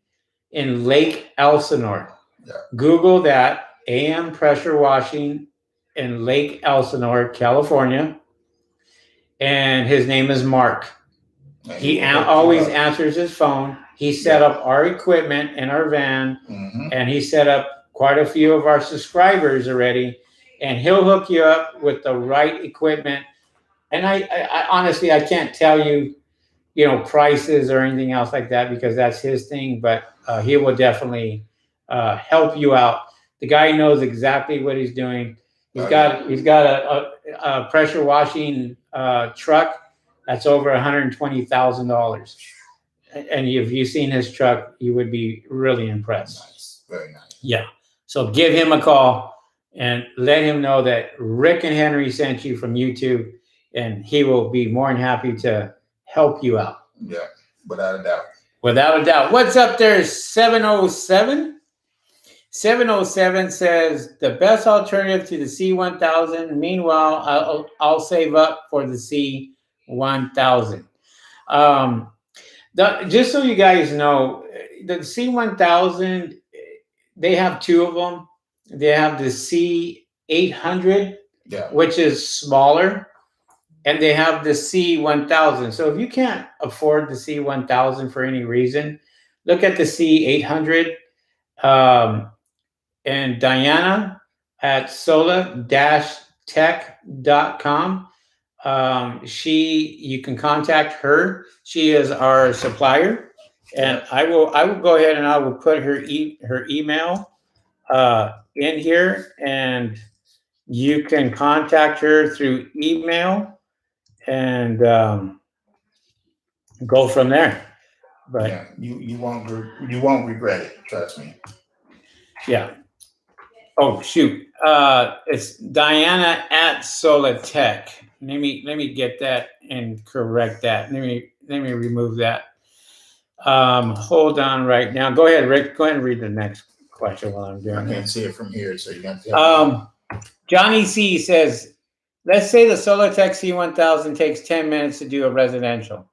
in Lake Elsinore. Yeah. Google that, AM Pressure Washing in Lake Elsinore, California. And his name is Mark. He always answers his phone. He set up our equipment in our van, and he set up quite a few of our subscribers already, and he'll hook you up with the right equipment. And I honestly, I can't tell you, prices or anything else like that, because that's his thing, but he will definitely help you out. The guy knows exactly what he's doing. He's got a pressure washing truck that's over $120,000. And if you've seen his truck, you would be really impressed. Nice. Very nice. Yeah. So give him a call and let him know that Rick and Henry sent you from YouTube, and he will be more than happy to help you out. Yeah, without a doubt. Without a doubt. What's up there, 707? 707 says, the best alternative to the C1000. Meanwhile, I'll save up for the C1000. Just so you guys know, the C1000, they have 2 of them. They have the C800, which is smaller, and they have the C1000. So if you can't afford the C1000 for any reason, look at the C800. And Diana at sola-tec.com. You can contact her. She is our supplier, and I will go ahead and I will put her email in here, and you can contact her through email and go from there. But yeah, you won't regret it. Trust me. Yeah. Oh shoot. It's Diana at Sola-tec. Let me get that and correct that. Let me remove that. Hold on right now. Go ahead, Rick. Go ahead and read the next question while I'm doing I it. can't see it from here, so you got to. Johnny C says, let's say the Sola-tec C1000 takes 10 minutes to do a residential.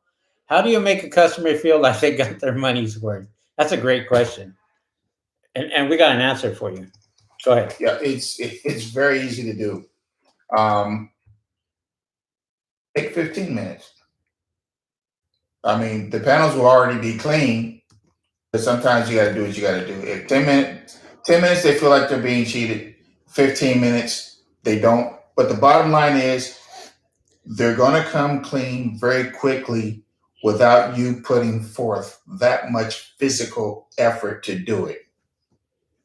How do you make a customer feel like they got their money's worth? That's a great question, and we got an answer for you. Go ahead. Yeah, it's very easy to do. Um, Take 15 minutes. I mean, the panels will already be clean, but sometimes you got to do what you got to do. If 10 minutes, they feel like they're being cheated. 15 minutes, they don't. But the bottom line is, they're going to come clean very quickly without you putting forth that much physical effort to do it.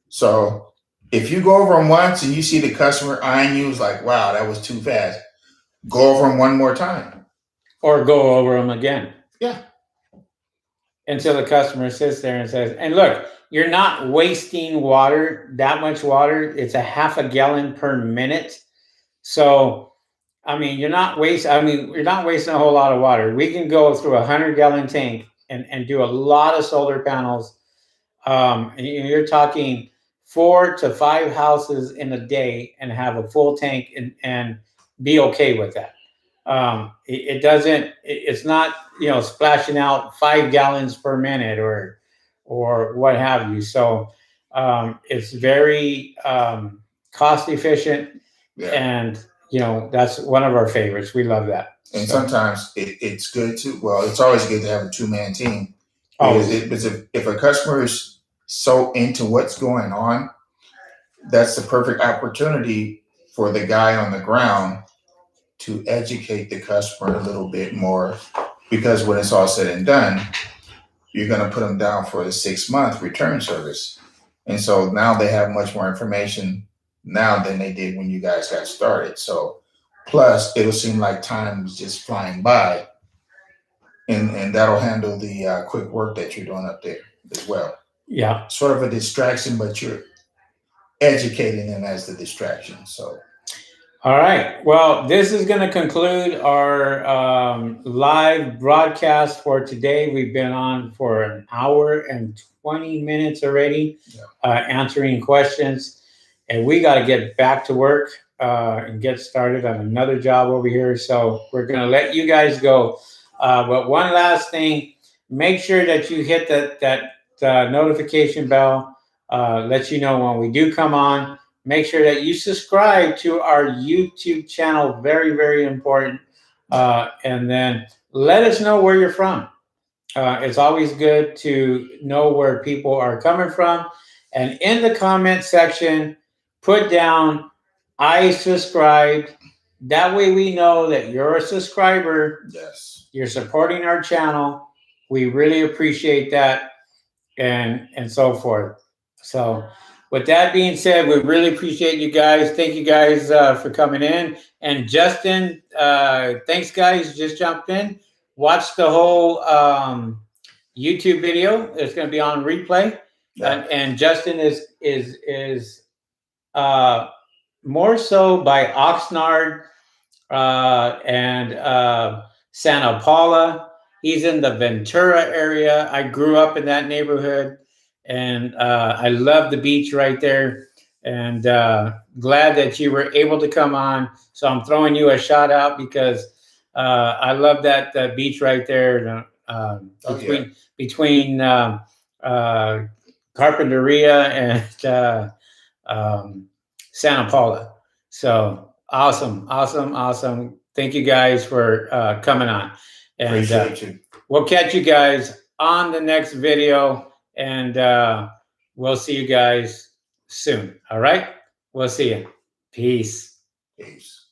So if you go over them once and you see the customer eyeing you, it's like, wow, that was too fast. Go over them one more time. Or go over them again. Yeah. Until the customer sits there and says, and look, you're not wasting water, that much water. It's a half a gallon per minute. So, I mean, you're not wasting a whole lot of water. We can go through 100-gallon tank and do a lot of solar panels. And you're talking 4 to 5 houses in a day and have a full tank and be okay with that. It's not, splashing out 5 gallons per minute or what have you. So it's very cost efficient. Yeah. And that's one of our favorites. We love that. And So, sometimes it's good to, well, it's always good to have a 2-man team. always. Because if a customer is so into what's going on, that's the perfect opportunity for the guy on the ground to educate the customer a little bit more. Because when it's all said and done, you're going to put them down for the 6-month return service. And so now they have much more information now than they did when you guys got started. So plus it'll seem like time was just flying by, and that'll handle the quick work that you're doing up there as well. Yeah. Sort of a distraction, but you're educating them as the distraction. So All right. Well, this is going to conclude our live broadcast for today. We've been on for an hour and 20 minutes already, answering questions. And we got to get back to work and get started on another job over here. So we're going to let you guys go. But one last thing, make sure that you hit that notification bell, let you know when we do come on. Make sure that you subscribe to our YouTube channel. Very, very important. And then let us know where you're from. It's always good to know where people are coming from. And in the comment section, put down, I subscribed. That way we know that you're a subscriber. yes, You're supporting our channel. We really appreciate that, and so forth. So with that being said, we really appreciate you guys. Thank you guys for coming in. And Justin, thanks guys. Just jumped in. Watch the whole YouTube video. It's going to be on replay. Yeah. And Justin is more so by Oxnard and Santa Paula. He's in the Ventura area. I grew up in that neighborhood, and I love the beach right there. And glad that you were able to come on. So I'm throwing you a shout out because I love that beach right there between Carpinteria and Santa Paula. So awesome. Thank you guys for coming on. And appreciate you. We'll catch you guys on the next video, and we'll see you guys soon. All right? We'll see you. Peace. Peace.